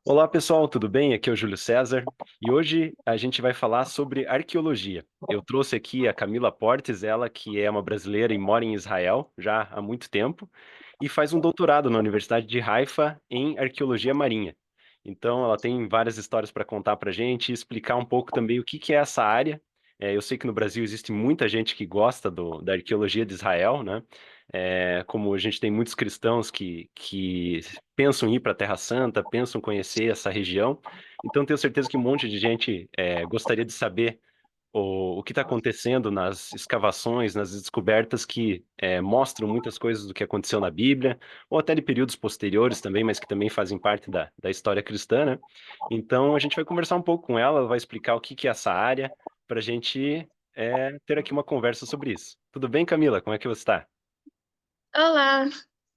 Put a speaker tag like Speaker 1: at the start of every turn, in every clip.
Speaker 1: Olá pessoal, tudo bem? Aqui é o Júlio César e hoje a gente vai falar sobre arqueologia. Eu trouxe aqui a Camila Portes, ela que é uma brasileira e mora em Israel já há muito tempo e faz um doutorado na Universidade de Haifa em arqueologia marinha. Então ela tem várias histórias para contar para a gente e explicar um pouco também o que que é essa área. Eu sei que no Brasil existe muita gente que gosta da arqueologia de Israel, né? Como a gente tem muitos cristãos que pensam em ir para a Terra Santa, pensam conhecer essa região. Então, tenho certeza que um monte de gente gostaria de saber o que está acontecendo nas escavações, nas descobertas que mostram muitas coisas do que aconteceu na Bíblia, ou até de períodos posteriores também, mas que também fazem parte da história cristã, né? Então, a gente vai conversar um pouco com ela, ela vai explicar o que que é essa área, para a gente ter aqui uma conversa sobre isso. Tudo bem, Camila? Como é que você está?
Speaker 2: Olá,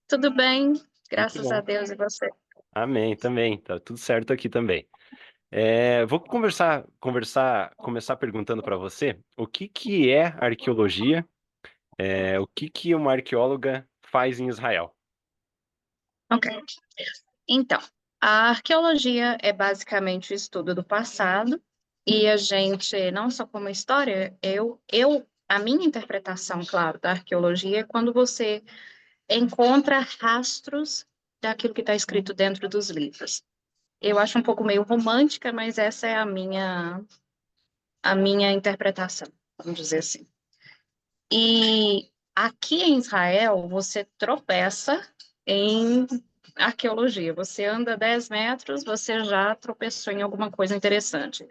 Speaker 2: tudo bem?
Speaker 1: Muito
Speaker 2: Graças a
Speaker 1: bom.
Speaker 2: Deus, e você?
Speaker 1: Amém, também. Tá tudo certo aqui também. Vou começar perguntando para você o que que é arqueologia, o que que uma arqueóloga faz em Israel?
Speaker 2: Ok. Então, a arqueologia é basicamente o estudo do passado, e a gente, não só como história, a minha interpretação, claro, da arqueologia é quando você encontra rastros daquilo que está escrito dentro dos livros. Eu acho um pouco meio romântica, mas essa é a minha interpretação, vamos dizer assim. E aqui em Israel, você tropeça em arqueologia. Você anda 10 metros, você já tropeçou em alguma coisa interessante.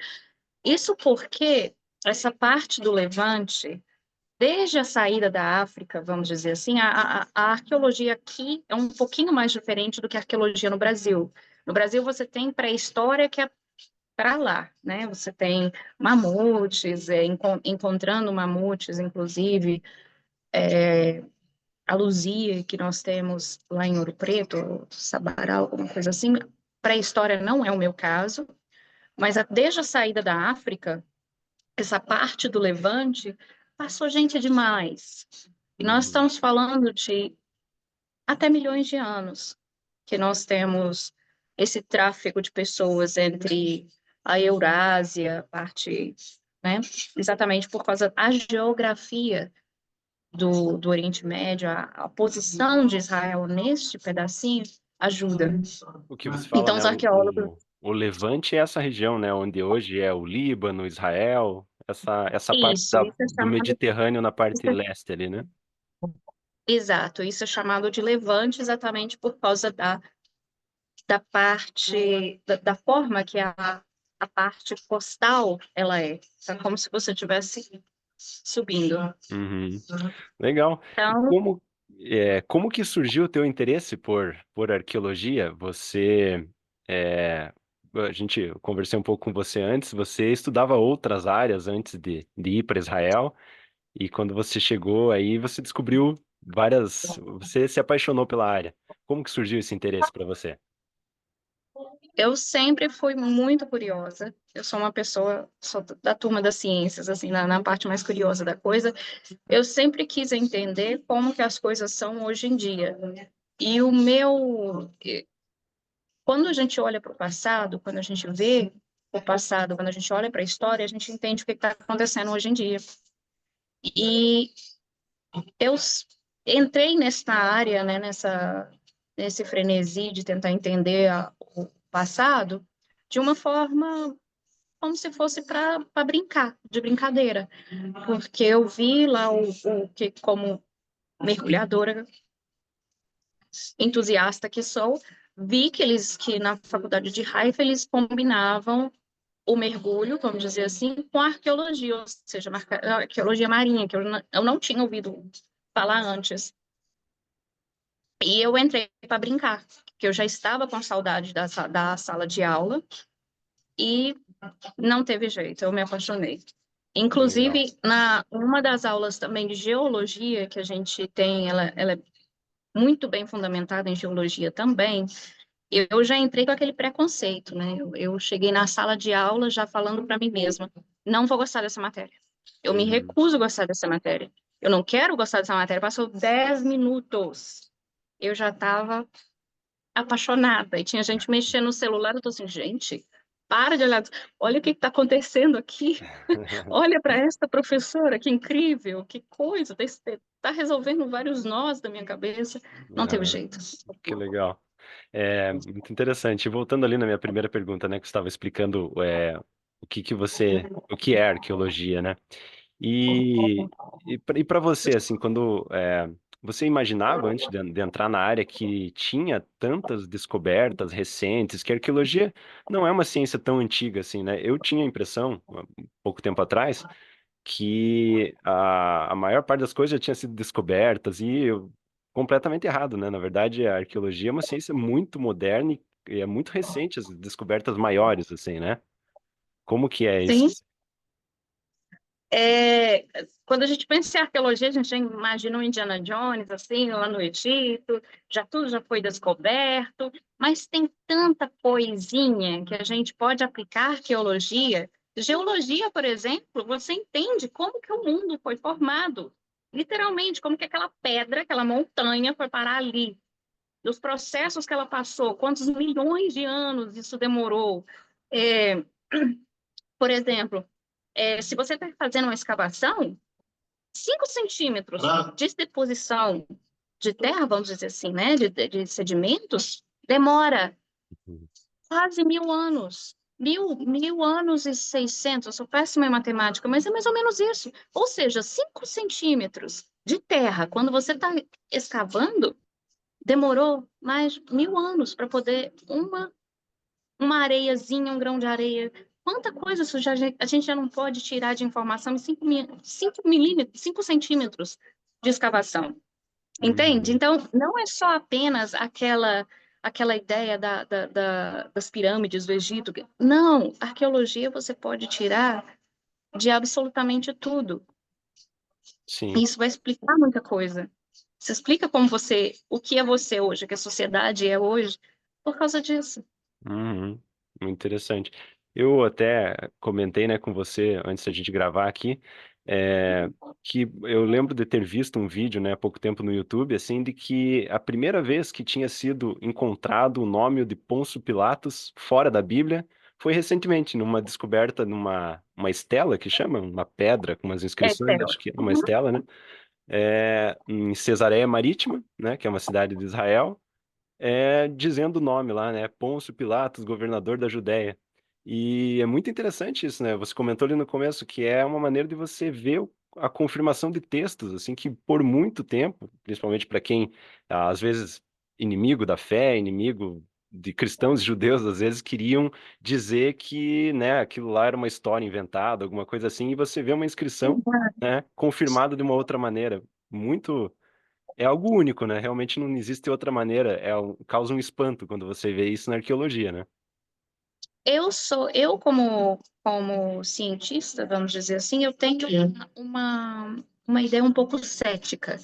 Speaker 2: Isso porque essa parte do Levante, desde a saída da África, vamos dizer assim, a arqueologia aqui é um pouquinho mais diferente do que a arqueologia no Brasil. No Brasil, você tem pré-história que é para lá, né? Você tem mamutes, encontrando mamutes, inclusive, a Luzia, que nós temos lá em Ouro Preto, Sabará, alguma coisa assim. Pré-história não é o meu caso, mas desde a saída da África, essa parte do Levante, passou gente demais. E nós
Speaker 1: Uhum.
Speaker 2: estamos falando de até milhões de anos que nós temos esse tráfego de pessoas entre a Eurásia, parte, né, exatamente por causa da geografia do Oriente Médio, a posição de Israel neste pedacinho ajuda.
Speaker 1: O que você fala,
Speaker 2: Então,
Speaker 1: né?
Speaker 2: os arqueólogos,
Speaker 1: O Levante é essa região, né? Onde hoje é o Líbano, Israel, essa parte
Speaker 2: isso é
Speaker 1: do
Speaker 2: chamado,
Speaker 1: Mediterrâneo na parte
Speaker 2: isso é-
Speaker 1: leste ali, né?
Speaker 2: exato, isso é chamado de levante exatamente por causa da parte, da forma que a parte costal ela é. É como se você estivesse subindo.
Speaker 1: Uhum. Legal. E
Speaker 2: Então,
Speaker 1: como que surgiu o teu interesse por arqueologia? É, eu conversei um pouco com você antes, você estudava outras áreas antes de ir para Israel, e quando você chegou aí, você descobriu você se apaixonou pela área. Como que surgiu esse interesse para você?
Speaker 2: eu sempre fui muito curiosa. Eu sou uma pessoa, sou da turma das ciências, assim, na parte mais curiosa da coisa. Eu sempre quis entender como que as coisas são hoje em dia. E quando a gente olha para o passado, quando a gente vê o passado, quando a gente olha para a história, a gente entende o que está acontecendo hoje em dia. E eu entrei nessa área, né, nesse frenesi de tentar entender o passado de uma forma como se fosse para brincar, de brincadeira, porque eu vi lá o que, como mergulhadora entusiasta que sou, vi que na faculdade de Haifa eles combinavam o mergulho, vamos dizer assim, com a arqueologia, ou seja, a arqueologia marinha, que eu não tinha ouvido falar antes. E eu entrei para brincar, que eu já estava com saudade da sala de aula e não teve jeito, eu me apaixonei.
Speaker 1: Legal.
Speaker 2: Inclusive, uma das aulas também de geologia que a gente tem, ela é muito bem fundamentada em geologia também, eu já entrei com aquele preconceito, né? Eu cheguei na sala de aula já falando para mim mesma, não vou gostar dessa matéria. Eu me
Speaker 1: Uhum.
Speaker 2: recuso a gostar dessa matéria. Eu não quero gostar dessa matéria. Passou 10 minutos. Eu já estava apaixonada. E tinha gente mexendo no celular, eu tô assim, gente, para de olhar, olha o que está acontecendo aqui. Olha para esta professora, que incrível, que coisa, está resolvendo vários nós da minha cabeça. Não teve
Speaker 1: Aham,
Speaker 2: jeito.
Speaker 1: que legal. É muito interessante. E voltando ali na minha primeira pergunta, né, que você estava explicando o que é arqueologia, né? E, e para você, assim, quando você imaginava antes de entrar na área que tinha tantas descobertas recentes, que a arqueologia não é uma ciência tão antiga assim, né? Eu tinha a impressão, há pouco tempo atrás, que a maior parte das coisas já tinha sido descobertas completamente errado, né? Na verdade, a arqueologia é uma ciência muito moderna e é muito recente as descobertas maiores, assim, né? Como que é isso?
Speaker 2: Sim, é, quando a gente pensa em arqueologia, a gente já imagina o Indiana Jones, assim, lá no Egito, já tudo já foi descoberto, mas tem tanta coisinha que a gente pode aplicar à arqueologia. Geologia, por exemplo, você entende como que o mundo foi formado, literalmente, como que aquela pedra, aquela montanha foi parar ali, dos processos que ela passou, quantos milhões de anos isso demorou. É, por exemplo, se você está fazendo uma escavação, 5 centímetros de deposição de terra, vamos dizer assim, né, de sedimentos, demora quase 1.000 anos. Mil anos e 600, eu sou péssima em matemática, mas é mais ou menos isso. Ou seja, 5 centímetros de terra, quando você está escavando, demorou mais 1.000 anos para poder uma areiazinha, um grão de areia. Quanta coisa isso a gente já não pode tirar de informação em 5 milímetros, 5 centímetros de escavação. Entende?
Speaker 1: Uhum.
Speaker 2: Então, não é só apenas aquela ideia das pirâmides do Egito. Não, arqueologia você pode tirar de absolutamente tudo. E
Speaker 1: Sim.
Speaker 2: isso vai explicar muita coisa. Você explica o que é você hoje, o que a sociedade é hoje, por causa disso.
Speaker 1: Uhum. Muito interessante. Eu até comentei, né, com você antes da gente gravar aqui, é, que eu lembro de ter visto um vídeo, né, há pouco tempo no YouTube, assim, de que a primeira vez que tinha sido encontrado o nome de Pôncio Pilatos fora da Bíblia foi recentemente, numa descoberta uma estela que chama, uma pedra com umas
Speaker 2: É,
Speaker 1: inscrições,
Speaker 2: Theo.
Speaker 1: acho que é uma estela, né, em Cesareia Marítima, né, que é uma cidade de Israel, dizendo o nome lá, né? Pôncio Pilatos, governador da Judéia. E é muito interessante isso, né? Você comentou ali no começo que é uma maneira de você ver a confirmação de textos, assim, que por muito tempo, principalmente para quem, às vezes, inimigo da fé, inimigo de cristãos e judeus, às vezes queriam dizer que, né, aquilo lá era uma história inventada, alguma coisa assim, e você vê uma inscrição, né, confirmada de uma outra maneira. Muito é algo único, né? Realmente não existe outra maneira. Causa um espanto quando você vê isso na arqueologia, né?
Speaker 2: Eu como cientista, vamos dizer assim, eu tenho uma ideia um pouco cética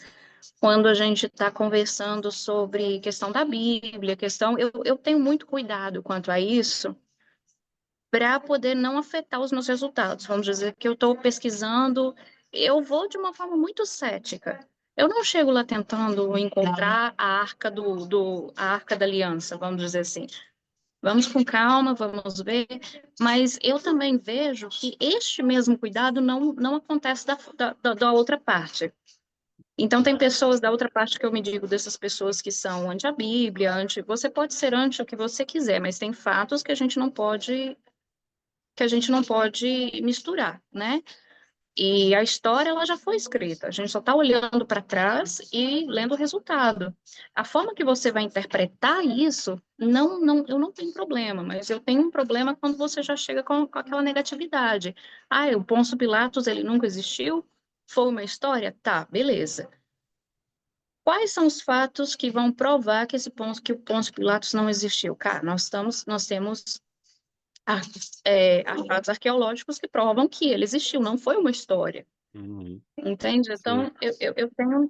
Speaker 2: quando a gente está conversando sobre questão da Bíblia, eu tenho muito cuidado quanto a isso para poder não afetar os meus resultados. Vamos dizer que eu estou pesquisando, eu vou de uma forma muito cética. Eu não chego lá tentando encontrar a arca da aliança, vamos dizer assim. Vamos com calma, vamos ver, mas eu também vejo que este mesmo cuidado não acontece da outra parte. Então, tem pessoas da outra parte que eu me digo, dessas pessoas que são anti a Bíblia, você pode ser anti o que você quiser, mas tem fatos que a gente não pode misturar, né? E a história ela já foi escrita, a gente só está olhando para trás e lendo o resultado. A forma que você vai interpretar isso, eu não tenho problema, mas eu tenho um problema quando você já chega com aquela negatividade. Ah, o Pôncio Pilatos ele nunca existiu? Foi uma história? Tá, beleza. Quais são os fatos que vão provar que o Pôncio Pilatos não existiu? Cara, nós temos achados arqueológicos que provam que ele existiu, não foi uma história.
Speaker 1: Uhum.
Speaker 2: Entende?
Speaker 1: Sim,
Speaker 2: Então, eu tenho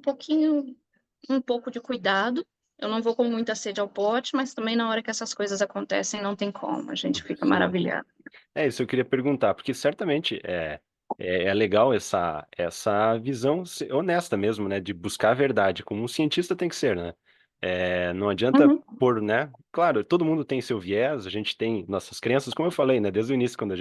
Speaker 2: um pouco de cuidado. Eu não vou com muita sede ao pote, mas também na hora que essas coisas acontecem, não tem como. A gente fica
Speaker 1: sim.
Speaker 2: maravilhado.
Speaker 1: É isso eu queria perguntar, porque certamente é legal essa visão honesta mesmo, né? De buscar a verdade, como um cientista tem que ser, né? Não adianta
Speaker 2: Uhum.
Speaker 1: pôr, né? Claro, todo mundo tem seu viés, a gente tem nossas crenças, como eu falei, né? Desde o início, quando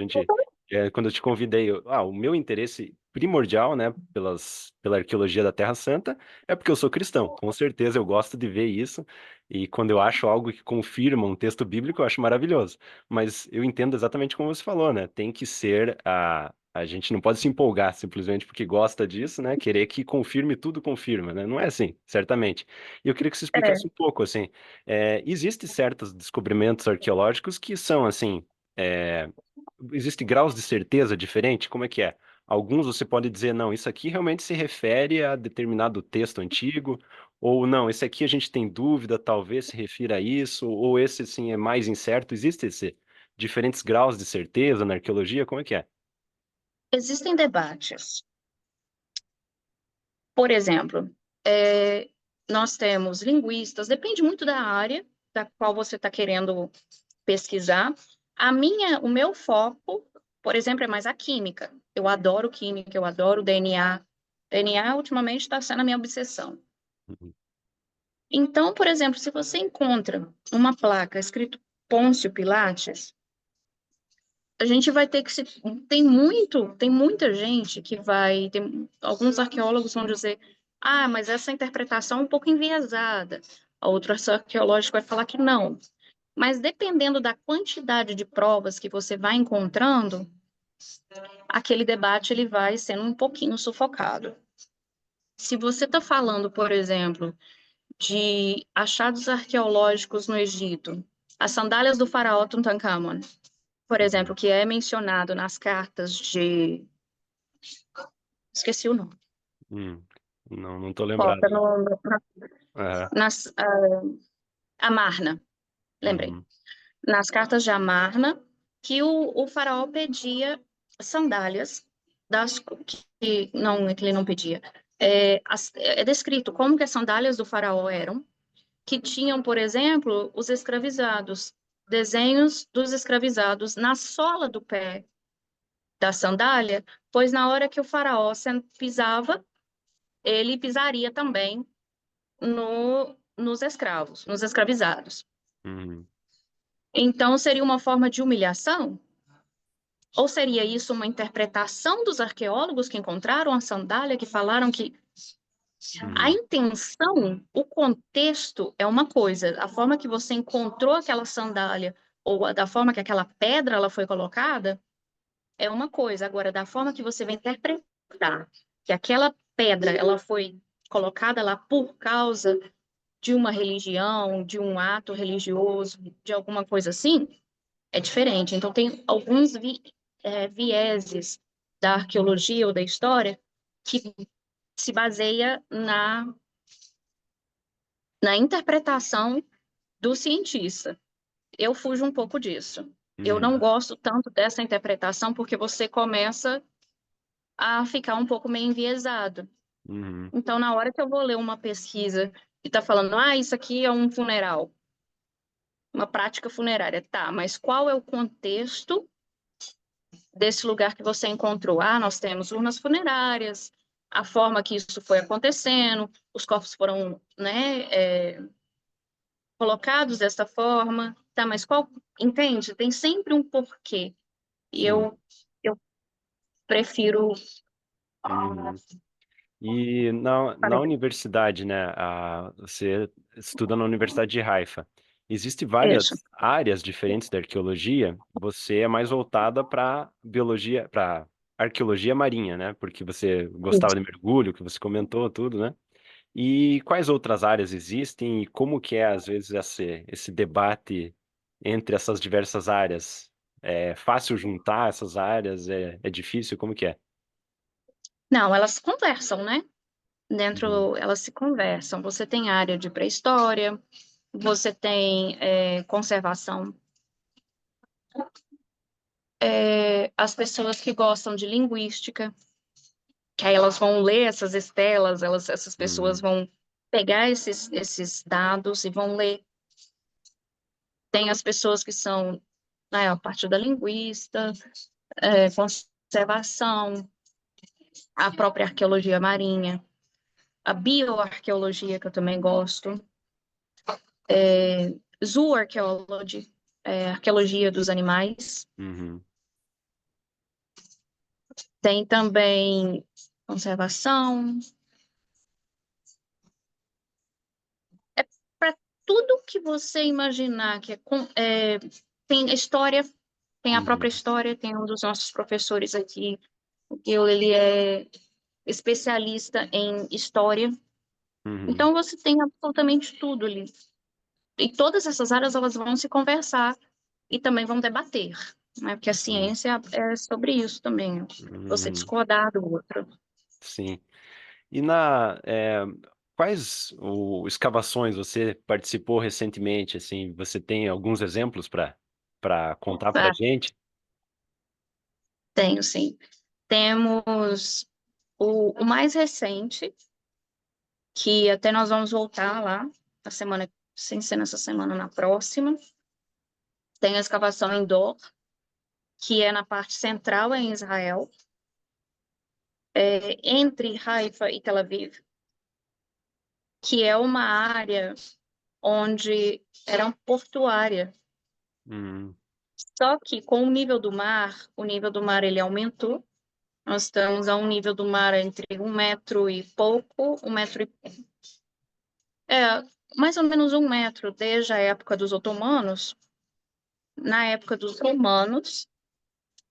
Speaker 1: eu te convidei, o meu interesse primordial, né, pela arqueologia da Terra Santa, é porque eu sou cristão. Com certeza eu gosto de ver isso, e quando eu acho algo que confirma um texto bíblico, eu acho maravilhoso. Mas eu entendo exatamente como você falou, né? Tem que ser a gente não pode se empolgar simplesmente porque gosta disso, né? Querer que confirme tudo confirma, né? Não é assim, certamente. E eu queria que você explicasse um
Speaker 2: É.
Speaker 1: pouco, assim, existem certos descobrimentos arqueológicos que são, assim, é, existe graus de certeza diferente? Como é que é? Alguns você pode dizer, não, isso aqui realmente se refere a determinado texto antigo, ou não, esse aqui a gente tem dúvida, talvez se refira a isso, ou esse, sim, é mais incerto. Existem diferentes graus de certeza na arqueologia? Como é que é?
Speaker 2: Existem debates. Por exemplo, é, nós temos linguistas, depende muito da área da qual você está querendo pesquisar. O meu foco, por exemplo, é mais a química. Eu adoro química, eu adoro DNA. DNA ultimamente está sendo a minha obsessão.
Speaker 1: Uhum,
Speaker 2: Então, por exemplo, se você encontra uma placa escrito Pôncio Pilates, a gente vai ter que se. Tem muita gente que vai. Alguns arqueólogos vão dizer, mas essa interpretação é um pouco enviesada. A outra arqueológica vai falar que não. Mas dependendo da quantidade de provas que você vai encontrando, aquele debate ele vai sendo um pouquinho sufocado. Se você está falando, por exemplo, de achados arqueológicos no Egito, as sandálias do faraó Tutankhamon, por exemplo,
Speaker 1: uhum,
Speaker 2: que é mencionado nas cartas de... Esqueci o nome.
Speaker 1: não, não tô lembrado.
Speaker 2: Foca
Speaker 1: Aham,
Speaker 2: nas, Amarna, lembrei.
Speaker 1: uhum,
Speaker 2: Nas cartas de Amarna, que o faraó pedia sandálias das que ele não pedia. É descrito como que as sandálias do faraó eram, que tinham, por exemplo, os escravizados, desenhos dos escravizados na sola do pé da sandália, pois na hora que o faraó pisava, ele pisaria também nos escravos, nos escravizados.
Speaker 1: uhum,
Speaker 2: Então, seria uma forma de humilhação? Ou seria isso uma interpretação dos arqueólogos que encontraram a sandália, que falaram que a
Speaker 1: uhum,
Speaker 2: intenção, o contexto é uma coisa, a forma que você encontrou aquela sandália, ou da forma que aquela pedra ela foi colocada, é uma coisa. Agora, da forma que você vai interpretar que aquela pedra ela foi colocada lá por causa de uma religião, de um ato religioso, de alguma coisa assim, é diferente. Então, tem alguns vieses da arqueologia ou da história que se baseia na interpretação do cientista. Eu fujo um pouco disso. Eu não
Speaker 1: uhum,
Speaker 2: gosto tanto dessa interpretação porque você começa a ficar um pouco meio enviesado.
Speaker 1: uhum,
Speaker 2: Então, na hora que eu vou ler uma pesquisa e está falando, isso aqui é um funeral, uma prática funerária, tá, mas qual é o contexto desse lugar que você encontrou? Nós temos urnas funerárias, a forma que isso foi acontecendo, os corpos foram, né, colocados dessa forma, tá, mas qual, entende? Tem sempre um porquê, e
Speaker 1: sim.
Speaker 2: eu prefiro...
Speaker 1: Uhum. E na universidade, né, você estuda na Universidade de Haifa. Existem
Speaker 2: Isso.
Speaker 1: várias áreas diferentes da arqueologia. Você é mais voltada para biologia, para arqueologia marinha, né? Porque você gostava de mergulho, que você comentou tudo, né? E quais outras áreas existem e como que é, às vezes, esse debate entre essas diversas áreas? É fácil juntar essas áreas? É difícil? Como que é?
Speaker 2: Não, elas conversam, né?
Speaker 1: Uhum,
Speaker 2: Dentro, elas se conversam. Você tem área de pré-história, você tem conservação, as pessoas que gostam de linguística, que aí elas vão ler essas estelas, essas pessoas
Speaker 1: uhum,
Speaker 2: vão pegar esses dados e vão ler. Tem as pessoas que são, né, a parte da linguista, conservação, a própria arqueologia marinha, a bioarqueologia, que eu também gosto. Zooarchaeology, arqueologia dos animais.
Speaker 1: Uhum.
Speaker 2: Tem também conservação. Para tudo que você imaginar que tem história, tem a própria
Speaker 1: Uhum.
Speaker 2: história, tem um dos nossos professores aqui, o Gil, ele é especialista em história.
Speaker 1: Uhum.
Speaker 2: Então você tem absolutamente tudo ali. E todas essas áreas elas vão se conversar e também vão debater, né? Porque a
Speaker 1: Sim.
Speaker 2: ciência é sobre isso também, você
Speaker 1: Uhum.
Speaker 2: discordar do outro.
Speaker 1: Sim. E quais escavações você participou recentemente, assim, você tem alguns exemplos para contar para
Speaker 2: Ah,
Speaker 1: a gente?
Speaker 2: tenho sim. Temos o mais recente, que até nós vamos voltar lá na semana, sem ser nessa semana, na próxima. Tem a escavação em Dor, que é na parte central em Israel, entre Haifa e Tel Aviv, que é uma área onde era portuária.
Speaker 1: Uhum.
Speaker 2: Só que com o nível do mar ele aumentou. Nós estamos a um nível do mar entre 1 metro e pouco, mais ou menos 1 metro desde a época dos otomanos. Na época dos romanos,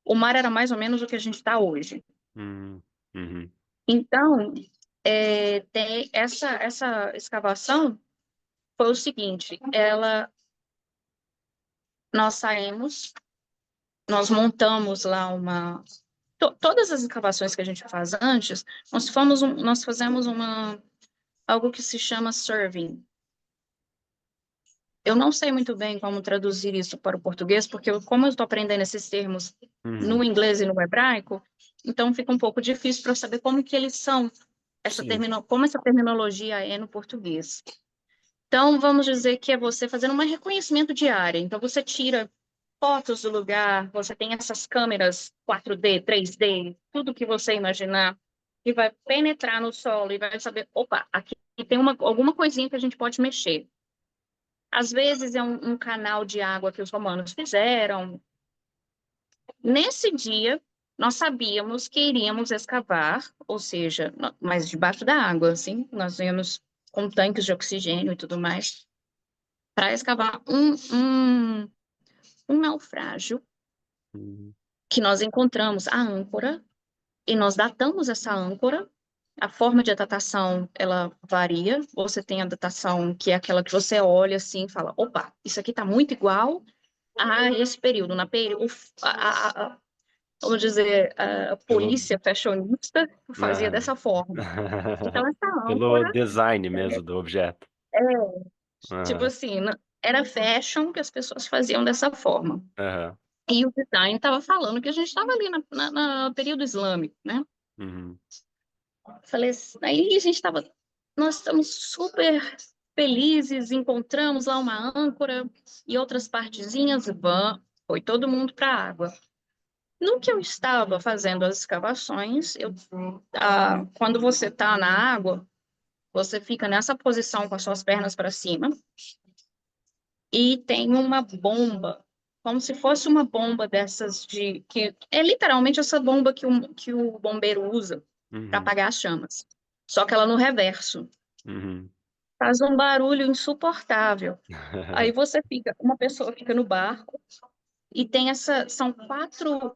Speaker 2: o mar era mais ou menos o que a gente está hoje.
Speaker 1: Uhum. Uhum.
Speaker 2: Então, tem essa escavação foi o seguinte, nós saímos, nós montamos lá todas as escavações que a gente faz antes, nós fazemos algo que se chama surveying. Eu não sei muito bem como traduzir isso para o português, porque como eu estou aprendendo esses termos
Speaker 1: Uhum.
Speaker 2: no inglês e no hebraico, então fica um pouco difícil para eu saber como que eles são,
Speaker 1: Sim.
Speaker 2: como essa terminologia é no português. Então, vamos dizer que é você fazendo um reconhecimento de área. Então, você tira fotos do lugar, você tem essas câmeras 4D, 3D, tudo que você imaginar, e vai penetrar no solo e vai saber, opa, aqui tem alguma coisinha que a gente pode mexer. Às vezes é um canal de água que os romanos fizeram. Nesse dia, nós sabíamos que iríamos escavar, ou seja, mas debaixo da água, assim, nós íamos com tanques de oxigênio e tudo mais, para escavar um naufrágio
Speaker 1: Uhum.
Speaker 2: que nós encontramos a âncora e nós datamos essa âncora. A forma de datação, ela varia. Você tem a datação que é aquela que você olha assim e fala, opa, isso aqui está muito igual a esse período. Vamos dizer, a
Speaker 1: Pelo,
Speaker 2: polícia fashionista fazia
Speaker 1: Aham.
Speaker 2: dessa forma. Então, essa
Speaker 1: Pelo
Speaker 2: âncora,
Speaker 1: design mesmo do objeto.
Speaker 2: é, tipo
Speaker 1: Aham.
Speaker 2: assim, era fashion que as pessoas faziam dessa forma.
Speaker 1: Aham.
Speaker 2: E o design estava falando que a gente estava ali no período islâmico, né?
Speaker 1: Uhum.
Speaker 2: Falei, aí a gente estava, nós estamos super felizes, encontramos lá uma âncora e outras partezinhas, foi todo mundo para a água. No que eu estava fazendo as escavações, quando você está na água, você fica nessa posição com as suas pernas para cima e tem uma bomba, como se fosse uma bomba dessas que é literalmente essa bomba que o bombeiro usa para
Speaker 1: Uhum.
Speaker 2: apagar as chamas. Só que ela no reverso.
Speaker 1: Uhum.
Speaker 2: Faz um barulho insuportável. Aí uma pessoa fica no barco e são quatro,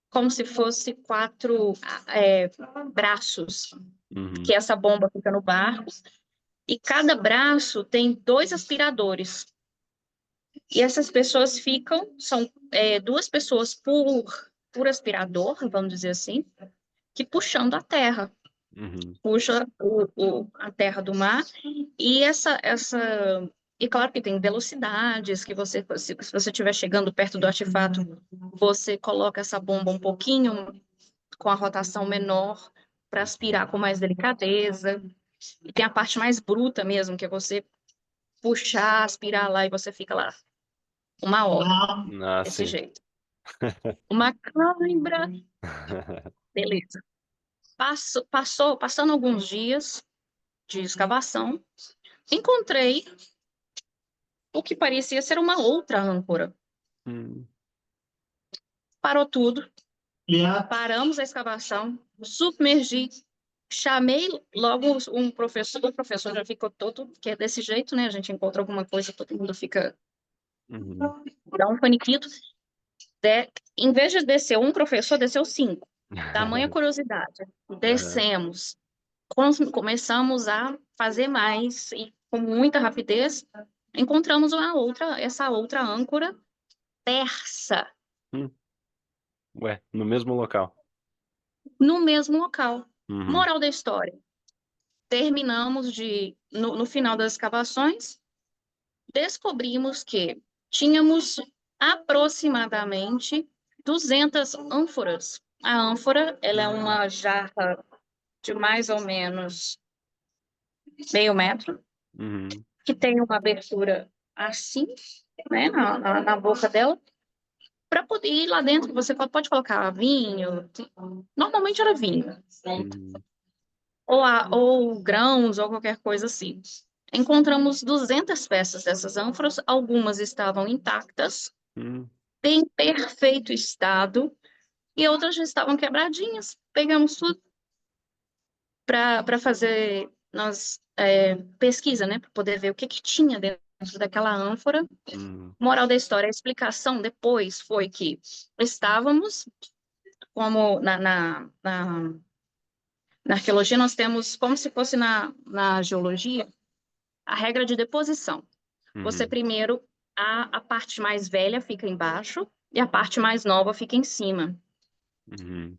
Speaker 2: como se fosse quatro braços, que
Speaker 1: Uhum.
Speaker 2: essa bomba fica no barco, e cada braço tem dois aspiradores. E essas pessoas são duas pessoas por aspirador, vamos dizer assim, que puxando a terra.
Speaker 1: Uhum.
Speaker 2: Puxa a terra do mar, e e claro que tem velocidades, que se você estiver chegando perto do artefato, você coloca essa bomba um pouquinho com a rotação menor para
Speaker 1: Uhum.
Speaker 2: aspirar com mais delicadeza. E tem a parte mais bruta mesmo, que é você puxar, aspirar lá e você fica lá 1 hora,
Speaker 1: Ah,
Speaker 2: desse
Speaker 1: sim.
Speaker 2: jeito. Uma cãibra, beleza. Passando alguns dias de escavação, encontrei o que parecia ser uma outra âncora.
Speaker 1: Hum.
Speaker 2: Parou tudo, paramos a escavação, submergi, chamei logo um professor, o professor já ficou todo, que é desse jeito, né? A gente encontra alguma coisa, todo mundo fica,
Speaker 1: Uhum.
Speaker 2: dá um paniquito. Em vez de descer um professor, desceu 5. Tamanha curiosidade.
Speaker 1: Aham.
Speaker 2: Descemos, começamos a fazer mais e com muita rapidez encontramos essa outra âncora persa
Speaker 1: Hum. Ué, no mesmo local.
Speaker 2: no mesmo local.
Speaker 1: Uhum.
Speaker 2: Moral da história: terminamos no final das escavações, descobrimos que tínhamos aproximadamente 200 ânforas. A ânfora, ela é uma jarra de mais ou menos meio metro,
Speaker 1: Uhum.
Speaker 2: que tem uma abertura assim, né, na boca dela, para poder ir lá dentro. Você pode colocar vinho, normalmente era vinho,
Speaker 1: Uhum.
Speaker 2: ou grãos, ou qualquer coisa assim. Encontramos 200 peças dessas ânforas, algumas estavam intactas,
Speaker 1: Uhum.
Speaker 2: em perfeito estado, e outras já estavam quebradinhas. Pegamos tudo para fazer pesquisa, né, para poder ver o que tinha dentro daquela ânfora.
Speaker 1: Uhum.
Speaker 2: Moral da história, a explicação depois foi que estávamos, como na arqueologia, nós temos, como se fosse na geologia, a regra de deposição. Você
Speaker 1: Uhum.
Speaker 2: primeiro, a parte mais velha fica embaixo e a parte mais nova fica em cima.
Speaker 1: Uhum.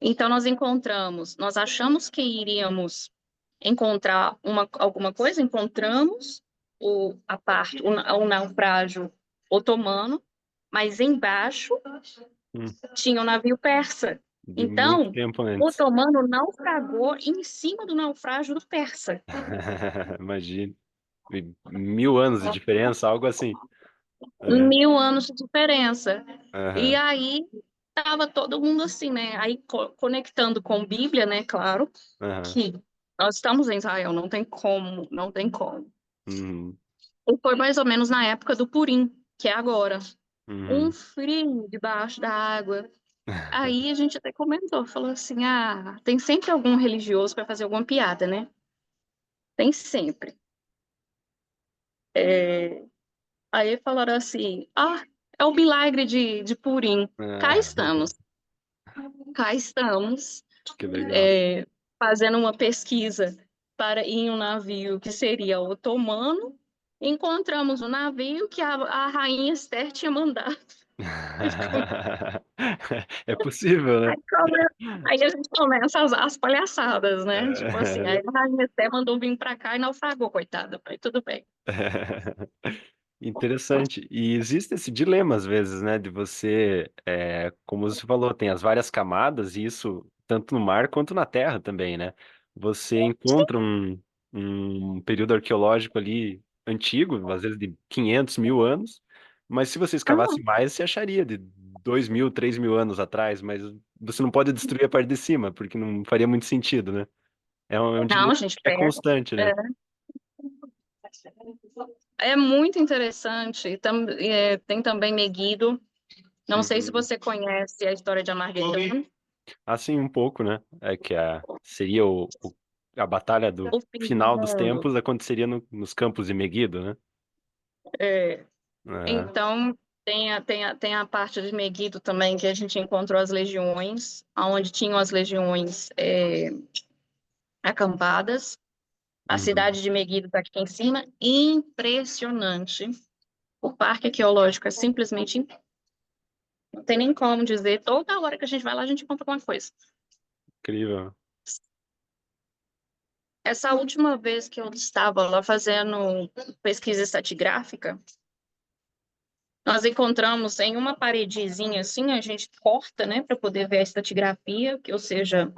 Speaker 2: Então, nós achamos que iríamos encontrar alguma coisa, encontramos o naufrágio otomano, mas embaixo
Speaker 1: Uhum.
Speaker 2: tinha o navio persa.
Speaker 1: De muito
Speaker 2: Então,
Speaker 1: tempo
Speaker 2: o
Speaker 1: antes.
Speaker 2: otomano naufragou em cima do naufrágio do persa.
Speaker 1: Imagina. 1000 anos de diferença, algo assim. É.
Speaker 2: 1000 anos de diferença. E
Speaker 1: Aham.
Speaker 2: aí estava todo mundo assim, né? Aí conectando com Bíblia, né? Claro,
Speaker 1: Aham.
Speaker 2: que nós estamos em Israel, não tem como, não tem como.
Speaker 1: Uhum.
Speaker 2: E foi mais ou menos na época do Purim, que é agora. Um
Speaker 1: Uhum.
Speaker 2: frio debaixo da água. Aí a gente até comentou, falou assim: ah, tem sempre algum religioso para fazer alguma piada, né? Tem sempre. Aí falaram assim: ah, é o milagre de Purim. Cá
Speaker 1: Ah,
Speaker 2: estamos, cá estamos,
Speaker 1: que legal.
Speaker 2: fazendo uma pesquisa para ir em um navio que seria otomano. Encontramos um navio que a rainha Esther tinha mandado.
Speaker 1: É possível, né?
Speaker 2: Aí, aí a gente começa as palhaçadas, né? Tipo assim, aí a rainha Esther mandou vir para cá e naufragou, coitada. Aí tudo bem.
Speaker 1: Interessante. E existe esse dilema às vezes, né, de você, como você falou, tem as várias camadas, e isso tanto no mar quanto na terra também, né? Você encontra um período arqueológico ali antigo, às vezes de 500, 1000 anos, mas se você
Speaker 2: Ah,
Speaker 1: escavasse mais, você acharia de 2000, 3000 anos atrás, mas você não pode destruir a parte de cima, porque não faria muito sentido, né? É um
Speaker 2: não,
Speaker 1: dilema
Speaker 2: a gente
Speaker 1: que é
Speaker 2: pega.
Speaker 1: constante, né?
Speaker 2: É, é muito interessante. Tem também Meguido. Não sei se
Speaker 1: Uhum.
Speaker 2: você conhece a história de Amarguetano.
Speaker 1: Assim, um pouco, né? É que seria a batalha do
Speaker 2: O fim do
Speaker 1: final dos
Speaker 2: mundo.
Speaker 1: tempos aconteceria nos campos de Meguido, né?
Speaker 2: É.
Speaker 1: Aham.
Speaker 2: Então, tem a parte de Meguido também, que a gente encontrou as legiões, onde tinham as legiões acampadas. A
Speaker 1: Uhum.
Speaker 2: cidade de Meguido está aqui em cima. Impressionante. O parque arqueológico é simplesmente. Não tem nem como dizer. Toda hora que a gente vai lá, a gente encontra alguma coisa.
Speaker 1: Incrível.
Speaker 2: Essa última vez que eu estava lá fazendo pesquisa estratigráfica, nós encontramos em uma paredezinha assim, a gente corta, né, para poder ver a estratigrafia, ou seja,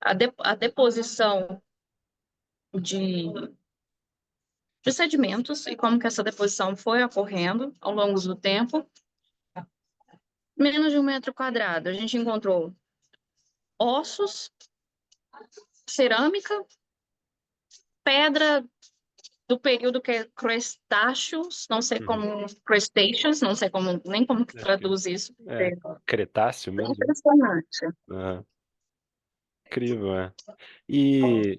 Speaker 2: a deposição de, de sedimentos e como que essa deposição foi ocorrendo ao longo do tempo. Menos de 1 metro quadrado. A gente encontrou ossos, cerâmica, pedra. do período que é Cretaceous, não sei
Speaker 1: Uhum.
Speaker 2: como, Cretaceous, não sei como, nem como que
Speaker 1: Acho que
Speaker 2: traduz isso.
Speaker 1: é Cretáceo
Speaker 2: É
Speaker 1: mesmo.
Speaker 2: impressionante.
Speaker 1: Aham. Incrível, é. E,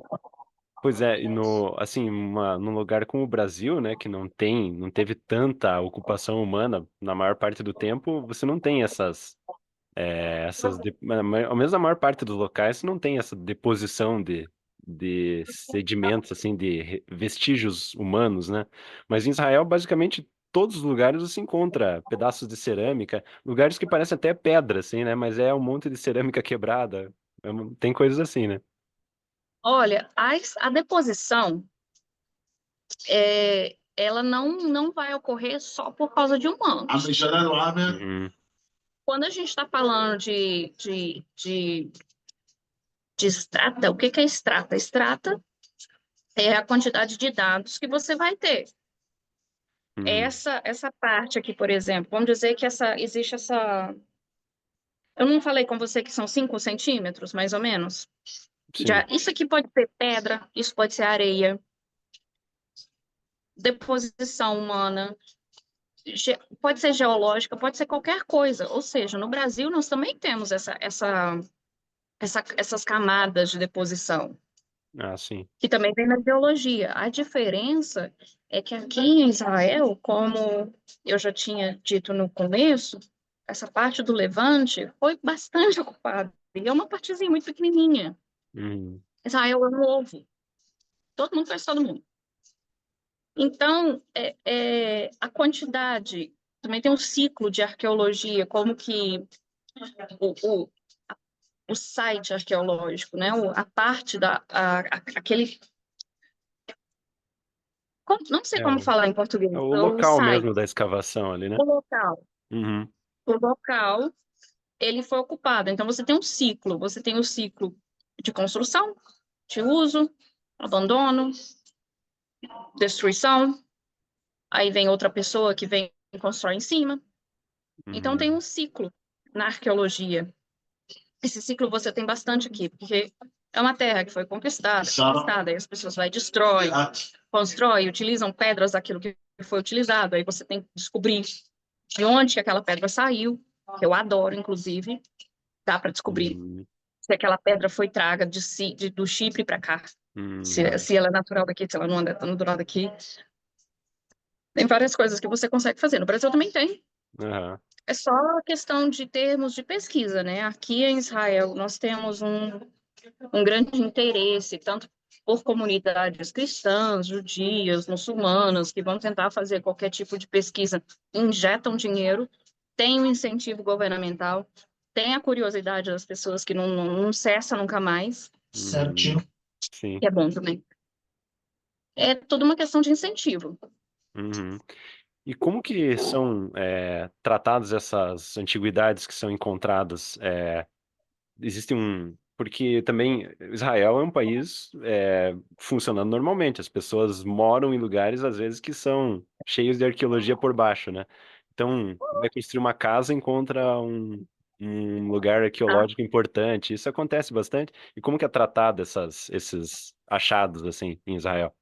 Speaker 1: pois é, e no, assim, num lugar como o Brasil, né, que não teve tanta ocupação humana na maior parte do tempo, você não tem ao menos na maior parte dos locais, você não tem essa deposição de sedimentos, assim, de vestígios humanos, né? Mas em Israel, basicamente, todos os lugares você encontra pedaços de cerâmica, lugares que parecem até pedra, assim, né? Mas é um monte de cerâmica quebrada. Tem coisas assim, né?
Speaker 2: Olha, a deposição, ela não vai ocorrer só por causa de humanos.
Speaker 1: Uhum,
Speaker 2: Quando a gente está falando de extrata, o que que é extrata? Extrata é a quantidade de dados que você vai ter.
Speaker 1: uhum,
Speaker 2: Essa parte aqui, por exemplo, vamos dizer que existe essa. Eu não falei com você que são 5 centímetros, mais ou menos?
Speaker 1: sim.
Speaker 2: Isso aqui pode ser pedra, isso pode ser areia, deposição humana, pode ser geológica, pode ser qualquer coisa. Ou seja, no Brasil nós também temos essas camadas de deposição,
Speaker 1: Ah, sim.
Speaker 2: que também vem na geologia. A diferença é que aqui em Israel, como eu já tinha dito no começo, essa parte do Levante foi bastante ocupada. E é uma partezinha muito pequenininha.
Speaker 1: Uhum,
Speaker 2: Israel é um ovo. Todo mundo conhece todo mundo. Então, a quantidade, também tem um ciclo de arqueologia, como que o, o, o site arqueológico, né? A parte aquele, não sei
Speaker 1: é
Speaker 2: como falar em português,
Speaker 1: o
Speaker 2: o
Speaker 1: local
Speaker 2: site,
Speaker 1: mesmo da escavação ali, né?
Speaker 2: o local.
Speaker 1: Uhum,
Speaker 2: O local, ele foi ocupado. Então, você tem um ciclo. Você tem o ciclo de construção, de uso, abandono, destruição. Aí vem outra pessoa que vem e constrói em cima. Então, tem
Speaker 1: uhum.
Speaker 2: um ciclo na arqueologia. Esse ciclo você tem bastante aqui, porque é uma terra que foi conquistada, aí as pessoas vai destrói, constrói, utilizam pedras daquilo que foi utilizado, aí você tem que descobrir de onde que aquela pedra saiu, que eu adoro, inclusive, dá para descobrir
Speaker 1: Uhum,
Speaker 2: se aquela pedra foi traga do Chipre para cá,
Speaker 1: uhum,
Speaker 2: se ela é natural daqui, se ela não é natural daqui. Tem várias coisas que você consegue fazer. No Brasil também tem.
Speaker 1: aham,
Speaker 2: É só questão de termos de pesquisa, né? Aqui em Israel, nós temos um grande interesse, tanto por comunidades cristãs, judias, muçulmanas, que vão tentar fazer qualquer tipo de pesquisa, injetam dinheiro, tem um incentivo governamental, tem a curiosidade das pessoas que não cessa nunca mais,
Speaker 1: uhum, sim.
Speaker 2: que é bom também. É tudo uma questão de incentivo.
Speaker 1: Uhum. E como que são tratadas essas antiguidades que são encontradas? Porque também Israel é um país funcionando normalmente. As pessoas moram em lugares às vezes que são cheios de arqueologia por baixo, né? Então, vai construir uma casa, e encontra um lugar
Speaker 2: Tá?
Speaker 1: arqueológico importante. Isso acontece bastante. E como que é tratado esses achados assim em Israel?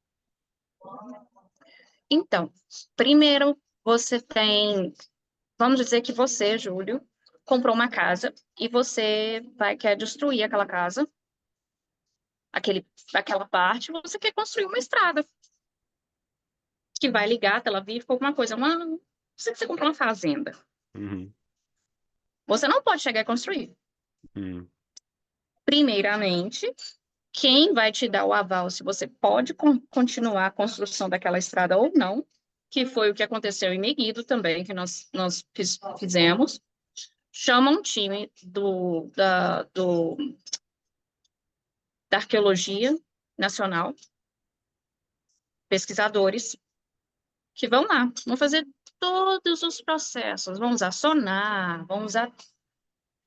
Speaker 2: Então, primeiro você tem, vamos dizer que você, Júlio, comprou uma casa e você quer destruir aquela casa, aquela parte, você quer construir uma estrada que vai ligar Tel Aviv com alguma coisa. Você comprou uma fazenda.
Speaker 1: Uhum,
Speaker 2: Você não pode chegar a construir.
Speaker 1: uhum,
Speaker 2: Primeiramente, quem vai te dar o aval se você pode continuar a construção daquela estrada ou não, que foi o que aconteceu em Megiddo também, que nós fizemos, chama um time da Arqueologia Nacional, pesquisadores, que vão lá, vão fazer todos os processos, vão usar sonar, vão usar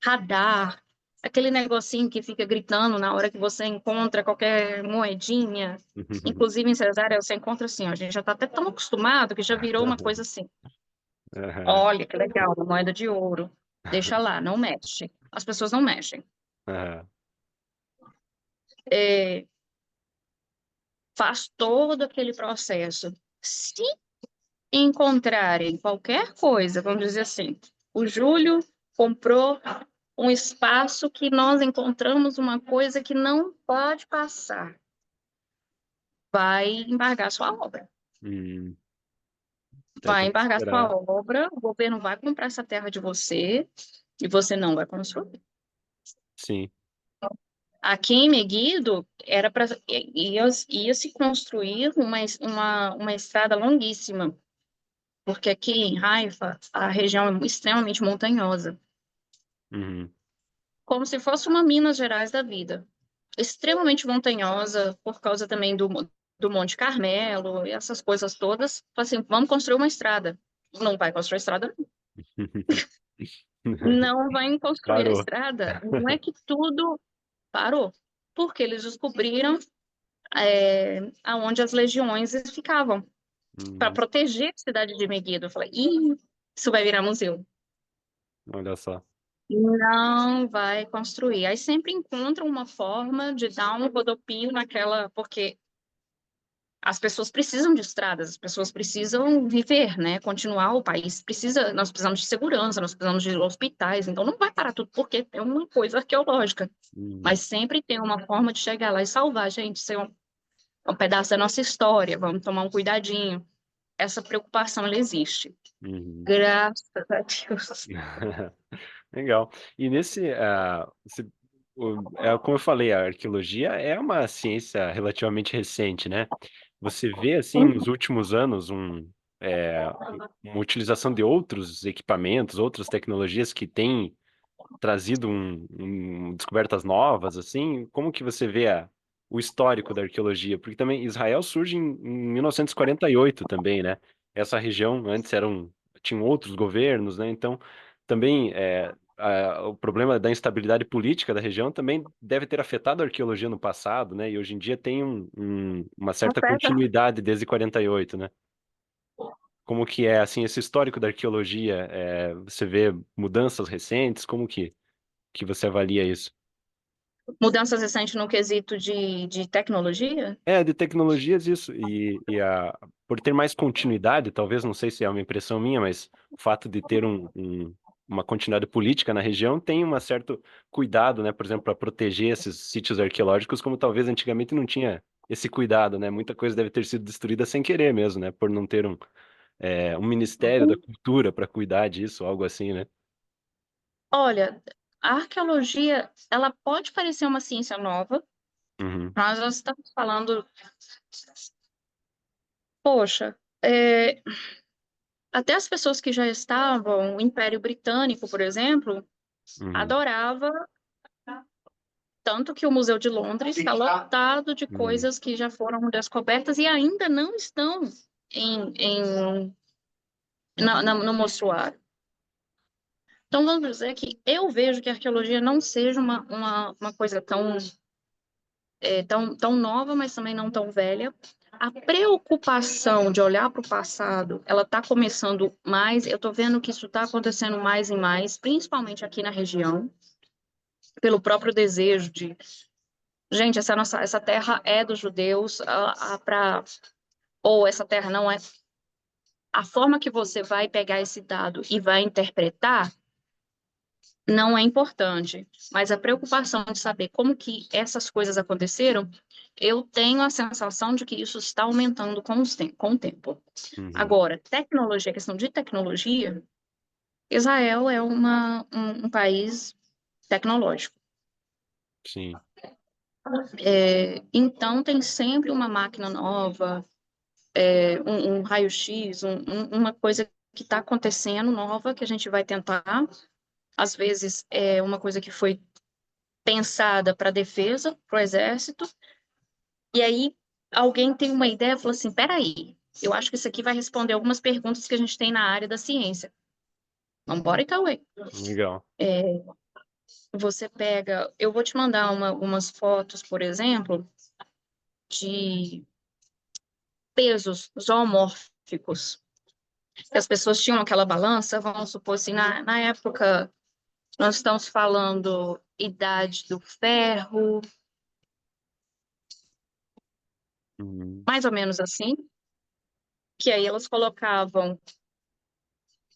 Speaker 2: radar, aquele negocinho que fica gritando na hora que você encontra qualquer moedinha.
Speaker 1: uhum,
Speaker 2: Inclusive em Cesárea você encontra assim, ó, a gente já está até tão acostumado que já virou uma coisa assim.
Speaker 1: aham,
Speaker 2: Olha que legal, uma moeda de ouro. Deixa lá, não mexe. As pessoas não mexem.
Speaker 1: aham,
Speaker 2: É, faz todo aquele processo. Se encontrarem qualquer coisa, vamos dizer assim, o Júlio comprou um espaço que nós encontramos uma coisa que não pode passar, vai embargar sua obra.
Speaker 1: Hum, daí
Speaker 2: Vai
Speaker 1: tem que
Speaker 2: embargar sua
Speaker 1: esperar.
Speaker 2: obra, o governo vai comprar essa terra de você e você não vai construir.
Speaker 1: Sim.
Speaker 2: Aqui em Meguido era para ia se construir uma estrada longuíssima, porque aqui em Haifa a região é extremamente montanhosa,
Speaker 1: Uhum.
Speaker 2: como se fosse uma Minas Gerais da vida, extremamente montanhosa por causa também do Monte Carmelo e essas coisas todas. Assim, vamos construir uma estrada. Não vai construir estrada, não vai construir a
Speaker 1: Parou.
Speaker 2: estrada. Não é que tudo parou, porque eles descobriram aonde as legiões ficavam, para
Speaker 1: Uhum.
Speaker 2: proteger a cidade de Megiddo. Eu falei, ih, isso vai virar museu.
Speaker 1: Olha só.
Speaker 2: Não vai construir. Aí sempre encontram uma forma de dar um rodopio naquela, porque as pessoas precisam de estradas, as pessoas precisam viver, né? Continuar o país precisa, nós precisamos de segurança, nós precisamos de hospitais, então não vai parar tudo porque é uma coisa arqueológica.
Speaker 1: Uhum.
Speaker 2: Mas sempre tem uma forma de chegar lá e salvar, gente. Isso é um pedaço da nossa história, vamos tomar um cuidadinho. Essa preocupação, ela existe.
Speaker 1: Uhum.
Speaker 2: Graças a Deus.
Speaker 1: Legal. E nesse, como eu falei, a arqueologia é uma ciência relativamente recente, né? Você vê, assim, nos últimos anos, uma utilização de outros equipamentos, outras tecnologias que têm trazido descobertas novas, assim, como que você vê o histórico da arqueologia? Porque também Israel surge em 1948 também, né? Essa região antes tinham outros governos, né? Então, também o problema da instabilidade política da região também deve ter afetado a arqueologia no passado, né? E hoje em dia tem uma certa
Speaker 2: Afeta.
Speaker 1: continuidade desde 48, né? Como que é, assim, esse histórico da arqueologia? Você vê mudanças recentes? Como que você avalia isso?
Speaker 2: Mudanças recentes no quesito de tecnologia?
Speaker 1: De tecnologias, isso. Por ter mais continuidade, talvez, não sei se é uma impressão minha, mas o fato de ter uma continuidade política na região tem um certo cuidado, né? Por exemplo, para proteger esses sítios arqueológicos, como talvez antigamente não tinha esse cuidado, né? Muita coisa deve ter sido destruída sem querer mesmo, né? Por não ter um Ministério da Cultura para cuidar disso, algo assim, né?
Speaker 2: Olha, a arqueologia, ela pode parecer uma ciência nova,
Speaker 1: Uhum,
Speaker 2: mas nós estamos falando, poxa, até as pessoas que já estavam, o Império Britânico, por exemplo,
Speaker 1: uhum,
Speaker 2: adorava, tanto que o Museu de Londres está lotado de
Speaker 1: uhum,
Speaker 2: coisas que já foram descobertas e ainda não estão no mostruário. Então, vamos dizer que eu vejo que a arqueologia não seja uma coisa tão nova, mas também não tão velha. A preocupação de olhar para o passado, ela está começando mais, eu estou vendo que isso está acontecendo mais e mais, principalmente aqui na região, pelo próprio desejo de, gente, essa terra é dos judeus, ou essa terra não é. A forma que você vai pegar esse dado e vai interpretar não é importante, mas a preocupação de saber como que essas coisas aconteceram, eu tenho a sensação de que isso está aumentando com o tempo.
Speaker 1: uhum.
Speaker 2: Agora, tecnologia, questão de tecnologia, Israel é um país tecnológico.
Speaker 1: Sim.
Speaker 2: Então, tem sempre uma máquina nova, um raio-x, uma coisa que está acontecendo nova que a gente vai tentar. Às vezes, é uma coisa que foi pensada para defesa, para o exército, e aí alguém tem uma ideia e fala assim, peraí, eu acho que isso aqui vai responder algumas perguntas que a gente tem na área da ciência. Vamos embora, Cauê.
Speaker 1: Legal.
Speaker 2: Você pega, eu vou te mandar algumas fotos, por exemplo, de pesos zoomórficos. Que as pessoas tinham aquela balança, vamos supor assim, na época, nós estamos falando idade do ferro,
Speaker 1: Uhum.
Speaker 2: mais ou menos assim, que aí elas colocavam,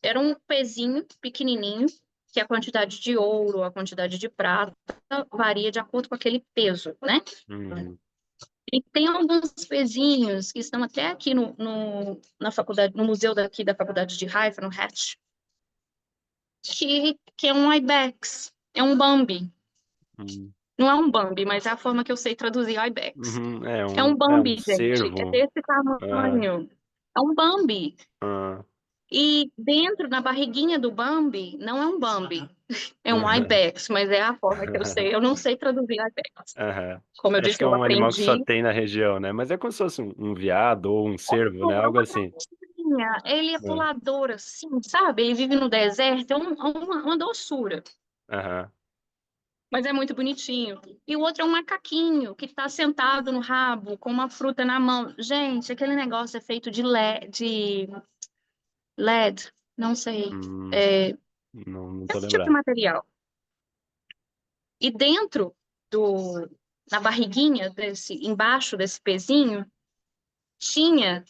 Speaker 2: era um pezinho pequenininho, que a quantidade de ouro, a quantidade de prata varia de acordo com aquele peso, né?
Speaker 1: Uhum.
Speaker 2: E tem alguns pezinhos que estão até aqui na faculdade, no museu daqui da faculdade de Haifa, no Hatch, que é um ibex, é um Bambi.
Speaker 1: Uhum.
Speaker 2: Não é um Bambi, mas é a forma que eu sei traduzir ibex.
Speaker 1: Uhum.
Speaker 2: É um
Speaker 1: É um
Speaker 2: Bambi, gente. É
Speaker 1: cervo.
Speaker 2: desse
Speaker 1: Aham.
Speaker 2: tamanho. É um Bambi.
Speaker 1: Aham.
Speaker 2: E dentro, na barriguinha do Bambi, não é um Bambi. É um ibex, mas é a forma que eu sei. Eu não sei traduzir ibex.
Speaker 1: Aham.
Speaker 2: Como eu
Speaker 1: Acho
Speaker 2: disse,
Speaker 1: que é
Speaker 2: eu
Speaker 1: um animal que só
Speaker 2: aprendi.
Speaker 1: tem na região, né? Mas é como se fosse um veado ou um cervo, né?
Speaker 2: É
Speaker 1: Algo
Speaker 2: uma
Speaker 1: assim.
Speaker 2: gatinha. Ele é
Speaker 1: É.
Speaker 2: pulador, assim, sabe? Ele vive no deserto. É uma doçura.
Speaker 1: Aham.
Speaker 2: Mas é muito bonitinho. E o outro é um macaquinho que está sentado no rabo com uma fruta na mão. Gente, aquele negócio é feito de LED, não sei.
Speaker 1: Hum,
Speaker 2: É
Speaker 1: não tô
Speaker 2: esse tipo de
Speaker 1: lembrado.
Speaker 2: material. E dentro do, na barriguinha embaixo desse pezinho, tinha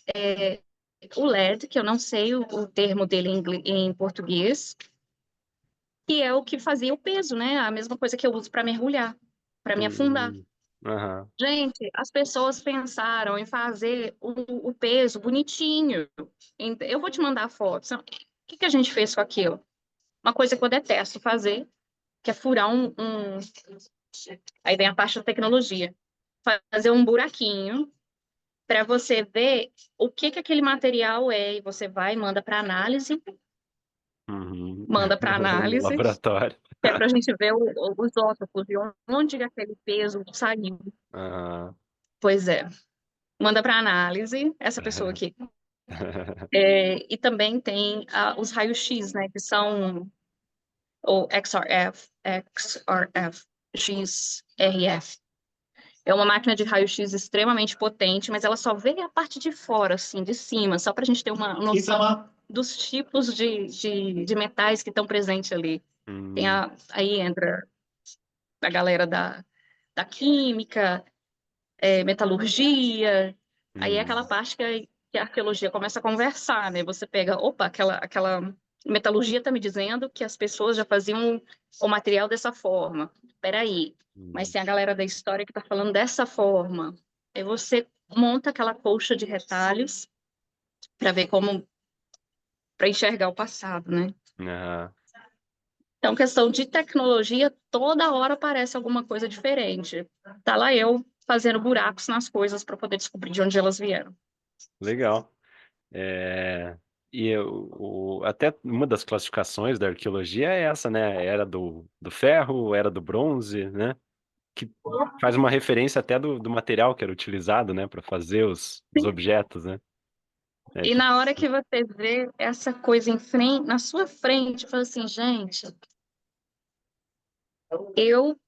Speaker 2: o LED, que eu não sei o termo dele em português, que é o que fazia o peso, né? A mesma coisa que eu uso para mergulhar, para me afundar.
Speaker 1: Hum, aham.
Speaker 2: Gente, as pessoas pensaram em fazer o peso bonitinho. Eu vou te mandar fotos. O que que a gente fez com aquilo? Uma coisa que eu detesto fazer, que é furar Aí vem a parte da tecnologia. Fazer um buraquinho para você ver o que que aquele material é. E você vai,
Speaker 1: Uhum.
Speaker 2: manda para
Speaker 1: No
Speaker 2: análise,
Speaker 1: laboratório.
Speaker 2: que é para a gente ver os isótopos de onde aquele peso saiu.
Speaker 1: Aham.
Speaker 2: Pois é, manda para análise, essa pessoa aqui. E também tem os raios-x, né, que são o XRF, XRF. É uma máquina de raio-x extremamente potente, mas ela só vê a parte de fora, assim, de cima, só para a gente ter uma noção dos tipos de metais que estão presentes ali.
Speaker 1: Hum,
Speaker 2: Aí entra a galera da química, metalurgia, aí é aquela
Speaker 1: hum,
Speaker 2: parte que a arqueologia começa a conversar, né? Você pega, opa, aquela metalurgia está me dizendo que as pessoas já faziam o material dessa forma. Peraí, mas
Speaker 1: hum.
Speaker 2: tem a galera da história que está falando dessa forma. Aí você monta aquela colcha de retalhos para ver como, para enxergar o passado, né?
Speaker 1: Aham.
Speaker 2: Então, questão de tecnologia, toda hora aparece alguma coisa diferente. Tá lá eu fazendo buracos nas coisas para poder descobrir de onde elas vieram.
Speaker 1: Legal. É, até uma das classificações da arqueologia é essa, né? Era do ferro, era do bronze, né? Que faz uma referência até do material que era utilizado, né? Para fazer os objetos, né? É,
Speaker 2: E na hora que você vê essa coisa em frente, na sua frente, fala assim, gente, eu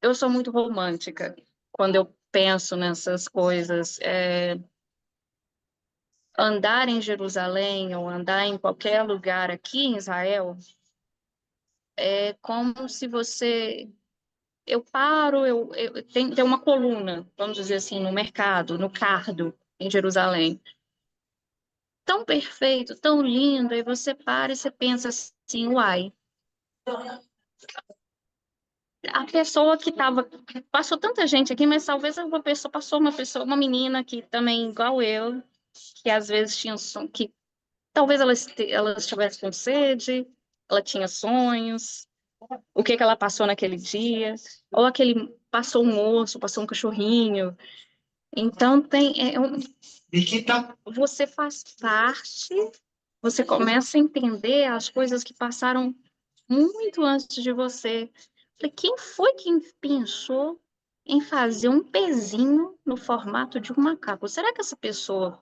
Speaker 2: eu sou muito romântica quando eu penso nessas coisas. Andar em Jerusalém ou andar em qualquer lugar aqui em Israel é como se você eu paro, tem uma coluna, vamos dizer assim, no mercado, no Cardo, em Jerusalém. Tão perfeito, tão lindo, aí você para e você pensa assim, uai, a pessoa que estava, passou tanta gente aqui, mas talvez uma pessoa, uma menina que também igual eu, que às vezes tinha que talvez ela estivesse com sede, ela tinha sonhos, o que que ela passou naquele dia, ou aquele passou um osso, passou um cachorrinho. Então você faz parte, você começa a entender as coisas que passaram muito antes de você. Falei, quem foi quem pensou em fazer um pezinho no formato de um macaco? Será que essa pessoa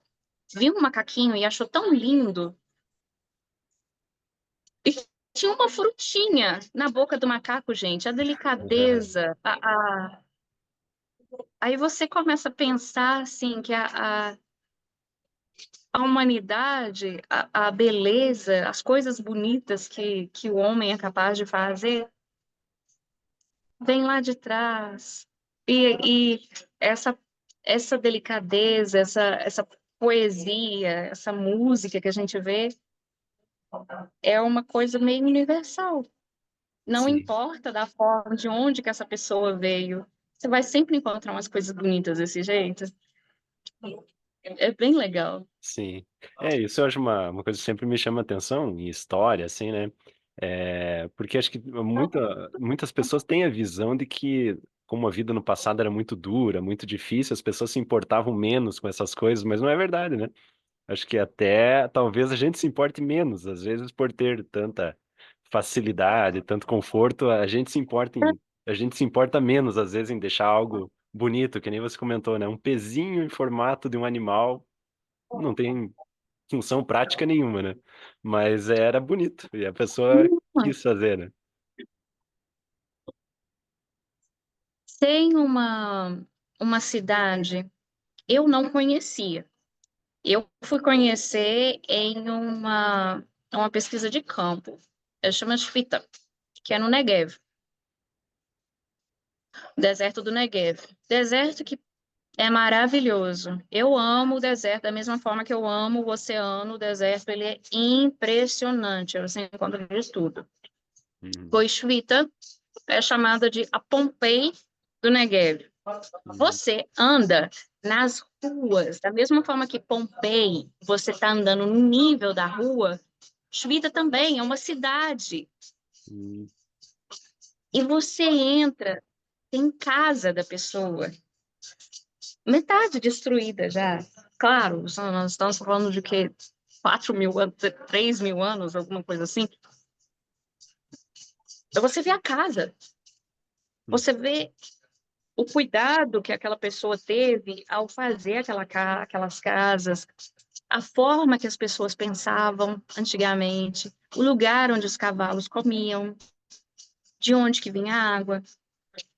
Speaker 2: viu um macaquinho e achou tão lindo? E tinha uma frutinha na boca do macaco, gente, a delicadeza, aí você começa a pensar assim que a humanidade, a beleza, as coisas bonitas que o homem é capaz de fazer, vem lá de trás. E essa essa delicadeza, essa poesia, essa música que a gente vê é uma coisa meio universal. Não
Speaker 1: Sim,
Speaker 2: importa da forma, de onde que essa pessoa veio, você vai sempre encontrar umas coisas bonitas desse jeito. É bem legal.
Speaker 1: sim. É, isso eu acho uma coisa que sempre me chama atenção em história, assim, né? Porque acho que muitas pessoas têm a visão de que, como a vida no passado era muito dura, muito difícil, as pessoas se importavam menos com essas coisas, mas não é verdade, né? Acho que até talvez a gente se importe menos, às vezes por ter tanta facilidade, tanto conforto, a gente se importa menos às vezes em deixar algo bonito, que nem você comentou, né? Um pezinho em formato de um animal não tem função prática nenhuma, né? Mas era bonito e a pessoa quis fazer, né?
Speaker 2: Tem uma cidade, eu não conhecia. Eu fui conhecer em uma pesquisa de campo. Ela chama Shfita, que é no Negev, deserto do Negev. Deserto que é maravilhoso. Eu amo o deserto da mesma forma que eu amo o oceano. O deserto, ele é impressionante. Você encontra de tudo.
Speaker 1: Uhum,
Speaker 2: Pois Shfita é chamada de a Pompei do Negev.
Speaker 1: uhum,
Speaker 2: Você anda nas ruas, da mesma forma que Pompei, você está andando no nível da rua, Shvita também é uma cidade.
Speaker 1: uhum,
Speaker 2: E você entra, tem casa da pessoa, metade destruída já. Claro, nós estamos falando de que 4.000 anos, 3.000 anos, alguma coisa assim. Então você vê a casa,
Speaker 1: uhum,
Speaker 2: você vê o cuidado que aquela pessoa teve ao fazer aquelas casas, a forma que as pessoas pensavam antigamente, o lugar onde os cavalos comiam, de onde que vinha a água,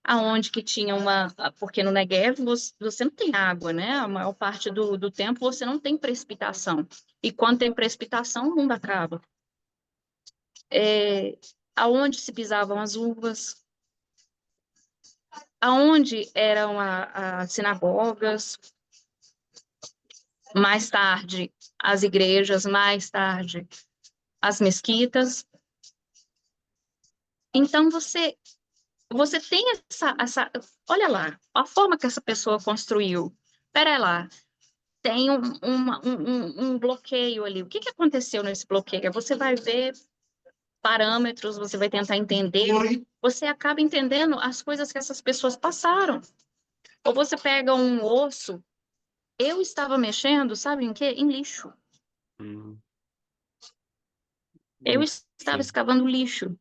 Speaker 2: aonde que tinha uma... Porque no Negev você não tem água, né? A maior parte do tempo você não tem precipitação. E quando tem precipitação, o mundo acaba. Aonde se pisavam as uvas, aonde eram as sinagogas, mais tarde as igrejas, mais tarde as mesquitas. Então você tem olha lá, a forma que essa pessoa construiu. Espera lá, tem um bloqueio ali. O que que aconteceu nesse bloqueio? Você vai ver parâmetros, você vai tentar entender, você acaba entendendo as coisas que essas pessoas passaram. Ou você pega um osso, eu estava mexendo, sabe em quê? Em lixo.
Speaker 1: uhum.
Speaker 2: Eu estava
Speaker 1: Sim.
Speaker 2: escavando lixo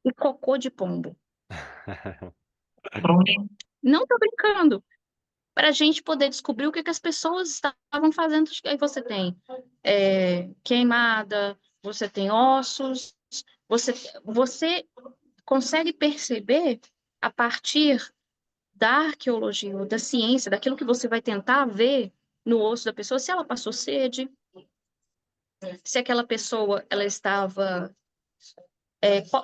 Speaker 2: e cocô de pombo. Não estou brincando. Para a gente poder descobrir o que que as pessoas estavam fazendo. Aí você tem queimada, você tem ossos, você, você consegue perceber a partir da arqueologia ou da ciência, daquilo que você vai tentar ver no osso da pessoa, se ela passou sede, se aquela pessoa ela estava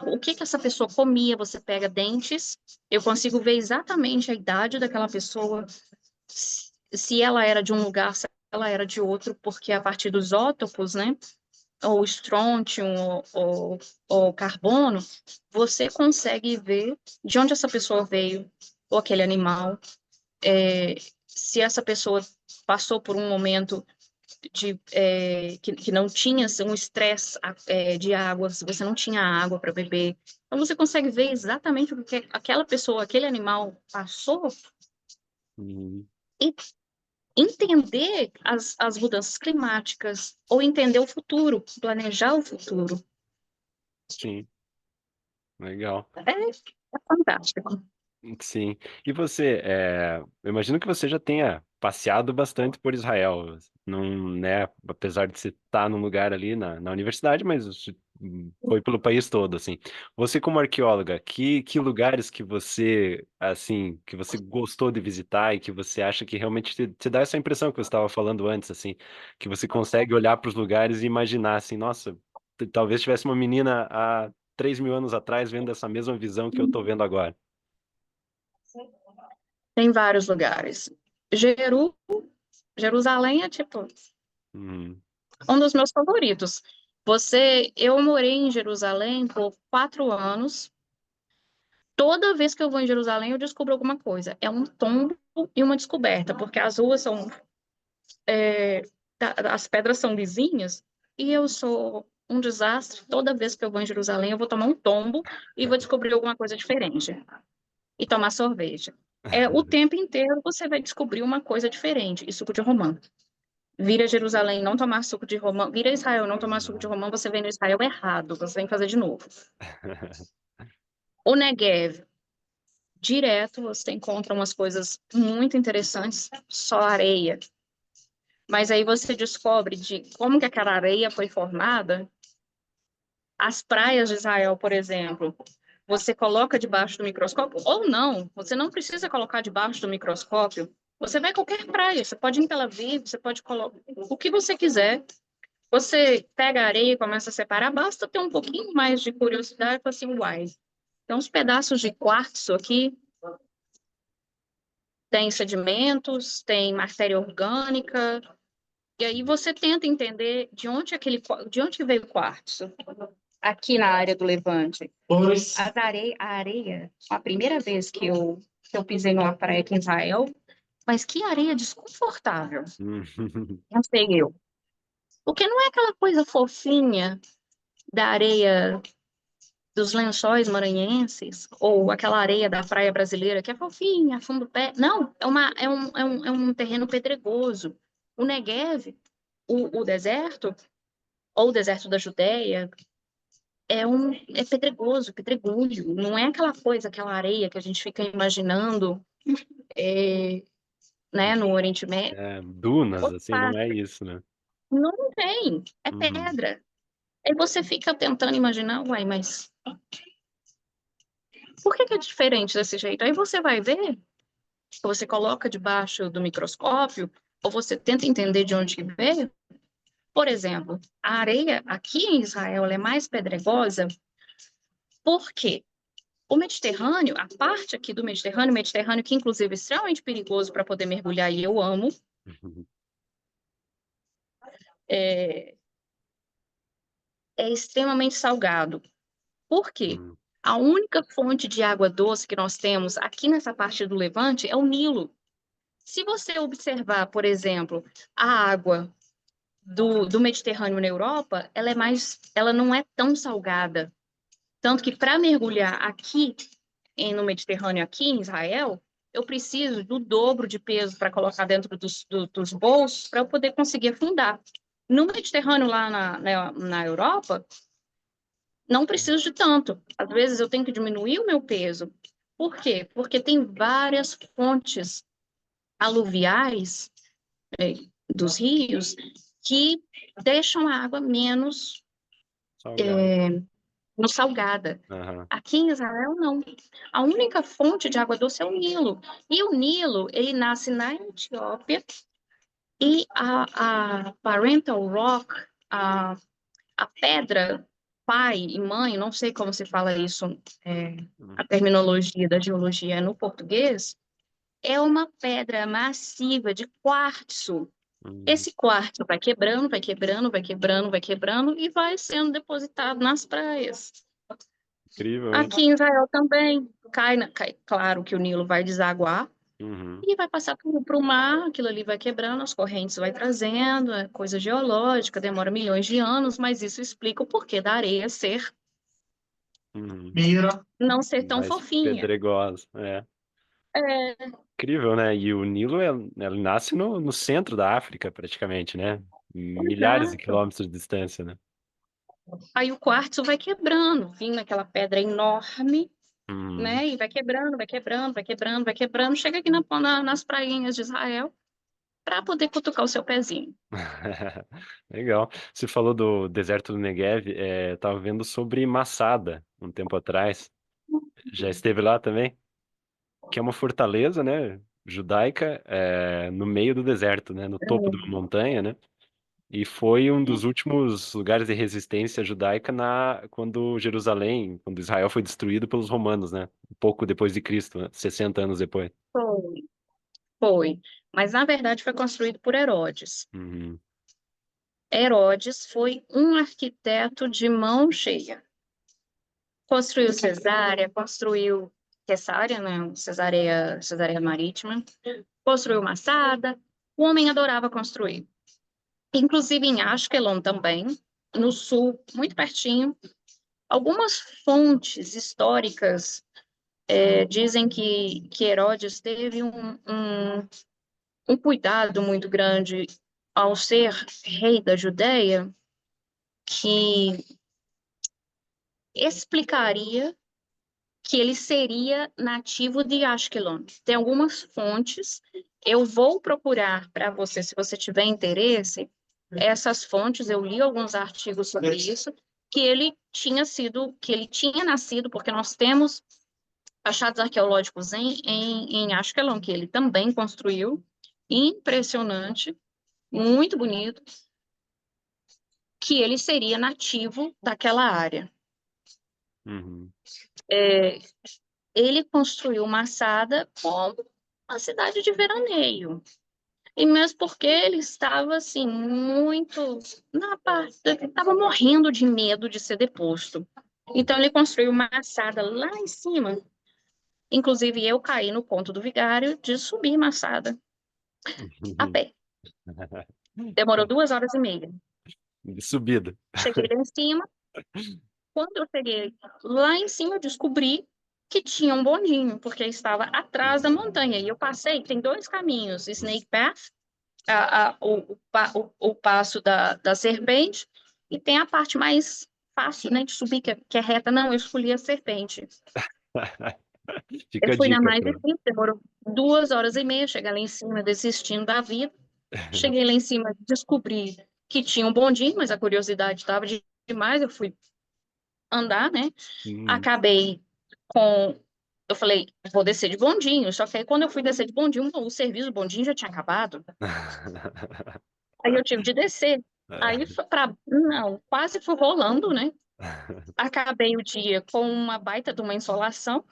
Speaker 2: o que que essa pessoa comia, você pega dentes, eu consigo ver exatamente a idade daquela pessoa, se ela era de um lugar, se ela era de outro, porque a partir dos isótopos, né, ou estrontium, ou carbono, você consegue ver de onde essa pessoa veio, ou aquele animal, se essa pessoa passou por um momento que não tinha assim, um estresse de água, se você não tinha água para beber. Então você consegue ver exatamente o que aquela pessoa, aquele animal passou
Speaker 1: Uhum.
Speaker 2: e entender as mudanças climáticas, ou entender o futuro, planejar o futuro.
Speaker 1: Sim, legal.
Speaker 2: É fantástico.
Speaker 1: Sim. E você, eu imagino que você já tenha passeado bastante por Israel, não, né? Apesar de você estar num lugar ali na universidade, mas você foi pelo país todo, assim. Você como arqueóloga, que lugares que você, assim, que você gostou de visitar e que você acha que realmente te dá essa impressão que você estava falando antes, assim, que você consegue olhar para os lugares e imaginar, assim, nossa, talvez tivesse uma menina há 3.000 anos atrás vendo essa mesma visão que eu estou vendo agora.
Speaker 2: Tem vários lugares. Jeru, Jerusalém é tipo
Speaker 1: Uhum.
Speaker 2: um dos meus favoritos. Eu morei em Jerusalém por 4 anos. Toda vez que eu vou em Jerusalém, eu descubro alguma coisa. É um tombo e uma descoberta, porque as ruas são, as pedras são lisinhas, e eu sou um desastre. Toda vez que eu vou em Jerusalém, eu vou tomar um tombo e vou descobrir alguma coisa diferente. E tomar sorvete. O tempo inteiro você vai descobrir uma coisa diferente. E suco de romã. Vira Jerusalém, não tomar suco de romã. Vira Israel, não tomar suco de romã, você vem no Israel errado. Você tem que fazer de novo. O Negev, direto, você encontra umas coisas muito interessantes, só areia. Mas aí você descobre de como que aquela areia foi formada. As praias de Israel, por exemplo, você coloca debaixo do microscópio, ou não, você não precisa colocar debaixo do microscópio. Você vai a qualquer praia, você pode ir em Tel Aviv, você pode colocar o que você quiser. Você pega a areia e começa a separar, basta ter um pouquinho mais de curiosidade para assim, uai. Tem uns pedaços de quartzo aqui, tem sedimentos, tem matéria orgânica, e aí você tenta entender de onde que veio o quartzo aqui na área do Levante. A areia, a primeira vez que eu pisei numa praia aqui em Israel, mas que areia desconfortável, não sei eu. Porque não é aquela coisa fofinha da areia dos lençóis maranhenses, ou aquela areia da praia brasileira, que é fofinha, fundo pé. Não, é um terreno pedregoso. O Negev, o deserto, ou o deserto da Judéia, é pedregoso, pedregulho. Não é aquela coisa, aquela areia que a gente fica imaginando, né, no Oriente Médio.
Speaker 1: É, dunas, assim,
Speaker 2: Opa,
Speaker 1: não é isso, né?
Speaker 2: não tem, é
Speaker 1: Uhum.
Speaker 2: pedra. Aí você fica tentando imaginar, uai, mas por que que é diferente desse jeito? Aí você vai ver, você coloca debaixo do microscópio, ou você tenta entender de onde que veio. Por exemplo, a areia aqui em Israel ela é mais pedregosa, porque o Mediterrâneo, a parte aqui do Mediterrâneo que inclusive é extremamente perigoso para poder mergulhar, e eu amo, é, é extremamente salgado. Por quê?
Speaker 1: Uhum.
Speaker 2: A única fonte de água doce que nós temos aqui nessa parte do Levante é o Nilo. Se você observar, por exemplo, a água do Mediterrâneo na Europa, ela não é tão salgada. Tanto que para mergulhar aqui no Mediterrâneo, aqui em Israel, eu preciso do dobro de peso para colocar dentro dos bolsos para eu poder conseguir afundar. No Mediterrâneo, lá na Europa, não preciso de tanto. Às vezes eu tenho que diminuir o meu peso. Por quê? Porque tem várias fontes aluviais dos rios que deixam a água menos
Speaker 1: Salgado.
Speaker 2: no salgada.
Speaker 1: Aham.
Speaker 2: Aqui em Israel, não. A única fonte de água doce é o Nilo. E o Nilo, ele nasce na Etiópia e a Parental Rock, a pedra pai e mãe, não sei como se fala isso, a terminologia da geologia no português, é uma pedra massiva de quartzo.
Speaker 1: Uhum.
Speaker 2: Esse quartzo vai quebrando, vai quebrando, vai quebrando, vai quebrando e vai sendo depositado nas praias.
Speaker 1: Incrível, hein?
Speaker 2: Aqui em Israel também claro que o Nilo vai desaguar
Speaker 1: Uhum.
Speaker 2: e vai passar para o mar, aquilo ali vai quebrando, as correntes vai trazendo, é coisa geológica, demora milhões de anos, mas isso explica o porquê da areia
Speaker 1: Uhum.
Speaker 2: não ser tão
Speaker 1: Mais
Speaker 2: fofinha.
Speaker 1: pedregosa, é.
Speaker 2: É,
Speaker 1: Incrível, né? E o Nilo, ele nasce no centro da África, praticamente, né? Milhares de
Speaker 2: exato.
Speaker 1: quilômetros de distância, né?
Speaker 2: Aí o quartzo vai quebrando, vindo aquela pedra enorme,
Speaker 1: Uhum.
Speaker 2: né? E vai quebrando, vai quebrando, vai quebrando, vai quebrando, chega aqui nas prainhas de Israel para poder cutucar o seu pezinho.
Speaker 1: Legal. Você falou do deserto do Negev, tava vendo sobre Massada um tempo atrás. Já esteve lá também? Que é uma fortaleza, né, judaica, no meio do deserto, né, no topo de uma montanha, né? E foi um dos últimos lugares de resistência judaica quando Israel foi destruído pelos romanos, né? Um pouco depois de Cristo, né? 60 anos depois.
Speaker 2: Foi, foi. mas na verdade foi construído por Herodes.
Speaker 1: Uhum.
Speaker 2: Herodes foi um arquiteto de mão cheia. Construiu Cesárea, construiu Cessárea, né? Cesareia Marítima, construiu Massada. O homem adorava construir. Inclusive em Ashkelon também, no sul, muito pertinho. Algumas fontes históricas dizem que Herodes teve um cuidado muito grande ao ser rei da Judéia, que explicaria que ele seria nativo de Ashkelon. Tem algumas fontes, eu vou procurar para você, se você tiver interesse, essas fontes, eu li alguns artigos sobre isso, que ele tinha nascido, porque nós temos achados arqueológicos em Ashkelon, que ele também construiu, impressionante, muito bonito, que ele seria nativo daquela área.
Speaker 1: Uhum.
Speaker 2: Ele construiu Massada como uma cidade de veraneio. E mesmo porque ele estava assim muito na parte, estava morrendo de medo de ser deposto. Então ele construiu Massada lá em cima. Inclusive eu caí no conto do vigário de subir Massada a
Speaker 1: Uhum.
Speaker 2: pé. Demorou 2 horas e meia.
Speaker 1: De subida.
Speaker 2: Cheguei lá em cima. Quando eu cheguei lá em cima, eu descobri que tinha um bondinho, porque estava atrás da montanha. E eu passei, tem 2 caminhos, Snake Path, o passo da serpente, e tem a parte mais fácil, né, de subir, que é reta. Não, eu escolhi a serpente. Eu
Speaker 1: Fica a
Speaker 2: fui na
Speaker 1: dica
Speaker 2: mais
Speaker 1: para.
Speaker 2: difícil, demorou 2 horas e meia, chegar lá em cima, desistindo da vida. Cheguei lá em cima, descobri que tinha um bondinho, mas a curiosidade estava demais, eu fui andar, né?
Speaker 1: Uhum.
Speaker 2: Acabei com. Eu falei, vou descer de bondinho. Só que aí, quando eu fui descer de bondinho, o serviço do bondinho já tinha acabado. Aí eu tive de descer. Aí foi pra. Não, quase fui rolando, né? Acabei o dia com uma baita de uma insolação,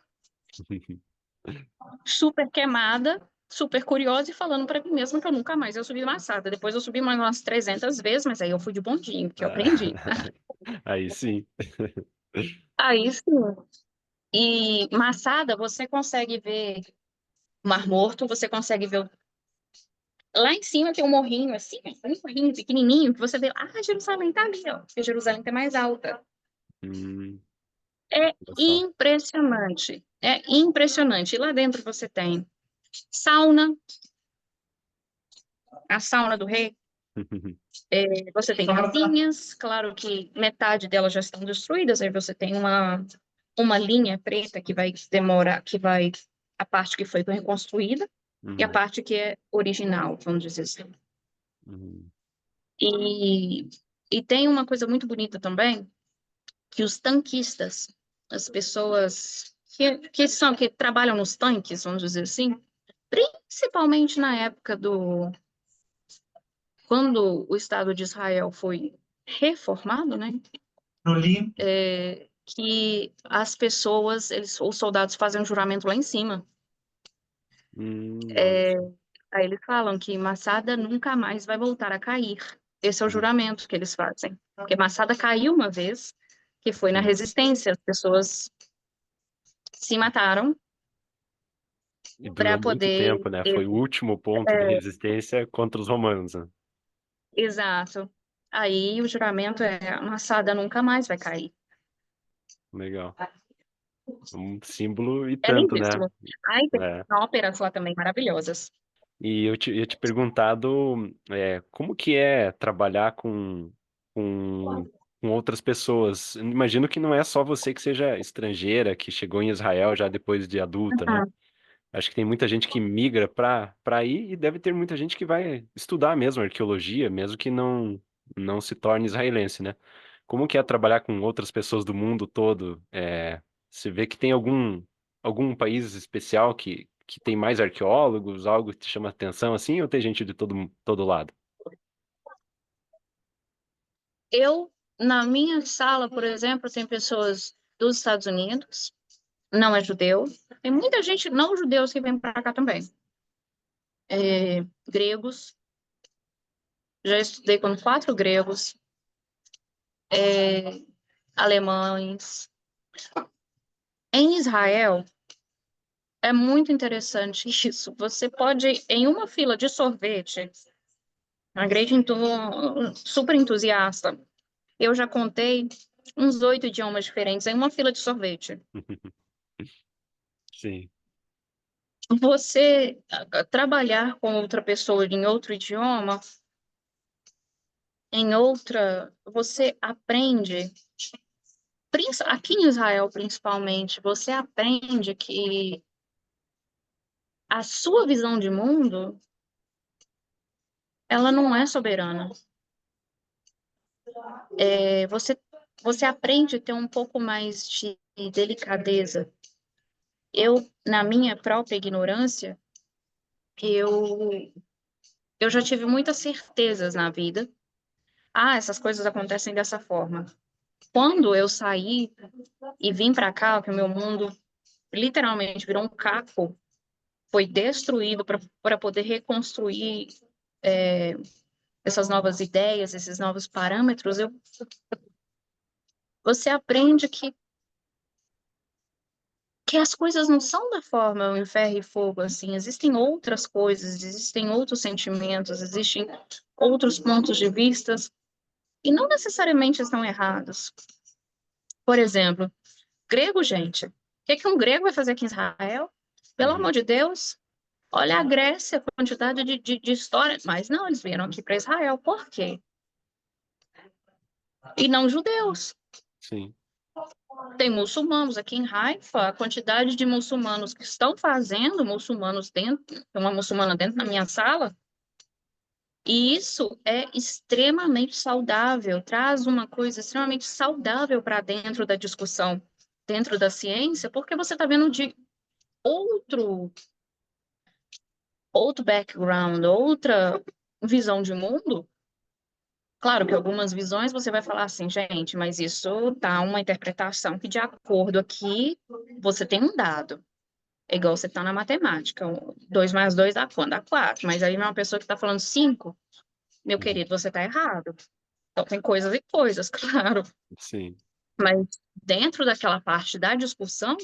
Speaker 2: super queimada, super curiosa e falando para mim mesma que eu nunca mais ia subir Massada. Depois eu subi mais umas 300 vezes, mas aí eu fui de bondinho, porque eu aprendi.
Speaker 1: Aí sim.
Speaker 2: Aí sim. E Massada, você consegue ver o Mar Morto, você consegue ver lá em cima tem um morrinho assim, um morrinho pequenininho, que você vê, Jerusalém tá ali, ó, porque Jerusalém tá mais alta.
Speaker 1: Hum,
Speaker 2: É
Speaker 1: olha só.
Speaker 2: impressionante, é impressionante. E lá dentro você tem sauna, a sauna do rei, você tem casinhas, claro que metade delas já estão destruídas, aí você tem uma linha preta que vai demorar, que vai, a parte que foi reconstruída, e a
Speaker 1: Uhum,
Speaker 2: parte que é original, vamos dizer assim.
Speaker 1: uhum,
Speaker 2: E, e tem uma coisa muito bonita também, que os tanquistas, as pessoas que trabalham nos tanques, vamos dizer assim, principalmente na época quando o Estado de Israel foi reformado, né? Que as pessoas, os soldados fazem um juramento lá em cima.
Speaker 1: olha só.
Speaker 2: Aí eles falam que Massada nunca mais vai voltar a cair. Esse é o
Speaker 1: Uhum,
Speaker 2: juramento que eles fazem. Porque Massada caiu uma vez, que foi na
Speaker 1: sim.
Speaker 2: resistência, as pessoas se mataram
Speaker 1: E durou
Speaker 2: para
Speaker 1: muito
Speaker 2: poder.
Speaker 1: tempo, né? Foi o último ponto de resistência contra os romanos, né?
Speaker 2: Exato. Aí o juramento é: Massada nunca mais vai cair.
Speaker 1: Legal. Um símbolo e
Speaker 2: É
Speaker 1: tanto, né?
Speaker 2: lindíssimo. Aí tem
Speaker 1: É.
Speaker 2: óperas lá também maravilhosas.
Speaker 1: E ia te perguntado, como que é trabalhar com, com outras pessoas? Imagino que não é só você que seja estrangeira, que chegou em Israel já depois de adulta, né?
Speaker 2: Uhum.
Speaker 1: Acho que tem muita gente que migra para aí e deve ter muita gente que vai estudar mesmo arqueologia, mesmo que não se torne israelense, né? Como que é trabalhar com outras pessoas do mundo todo? Você vê que tem algum país especial que tem mais arqueólogos, algo que te chama atenção assim, ou tem gente de todo lado?
Speaker 2: Na minha sala, por exemplo, tem pessoas dos Estados Unidos, não é judeu. Tem muita gente não judeus que vem para cá também. gregos, já estudei com 4 gregos, alemães. Em Israel, é muito interessante isso. Você pode, em uma fila de sorvete, uma grande super entusiasta, eu já contei uns 8 idiomas diferentes em uma fila de sorvete.
Speaker 1: Sim.
Speaker 2: Você trabalhar com outra pessoa em outro idioma, você aprende, aqui em Israel principalmente, você aprende que a sua visão de mundo, ela não é soberana. Você aprende a ter um pouco mais de delicadeza. Eu, na minha própria ignorância, eu já tive muitas certezas na vida. Ah, essas coisas acontecem dessa forma. Quando eu saí e vim para cá, que o meu mundo literalmente virou um caco, foi destruído para poder reconstruir essas novas ideias, esses novos parâmetros, você aprende que as coisas não são da forma em ferro e fogo, assim, existem outras coisas, existem outros sentimentos, existem outros pontos de vista, e não necessariamente estão errados. Por exemplo, grego, gente. O que um grego vai fazer aqui em Israel? Pelo
Speaker 1: Uhum.
Speaker 2: amor de Deus, olha a Grécia, a quantidade de história. Mas não, eles vieram aqui para Israel. Por quê? E não judeus.
Speaker 1: Sim.
Speaker 2: Tem muçulmanos aqui em Haifa, a quantidade de muçulmanos que estão fazendo muçulmanos dentro, tem uma muçulmana dentro da minha sala, e isso é extremamente saudável, traz uma coisa extremamente saudável para dentro da discussão, dentro da ciência, porque você está vendo de outro background, outra visão de mundo. Claro que algumas visões você vai falar assim, gente, mas isso dá uma interpretação que, de acordo aqui, você tem um dado. É igual você está na matemática. 2 mais 2 dá quanto? Dá 4. Mas aí uma pessoa que está falando 5, meu
Speaker 1: Uhum.
Speaker 2: querido, você está errado. Então tem coisas e coisas, claro.
Speaker 1: Sim.
Speaker 2: Mas dentro daquela parte da discussão,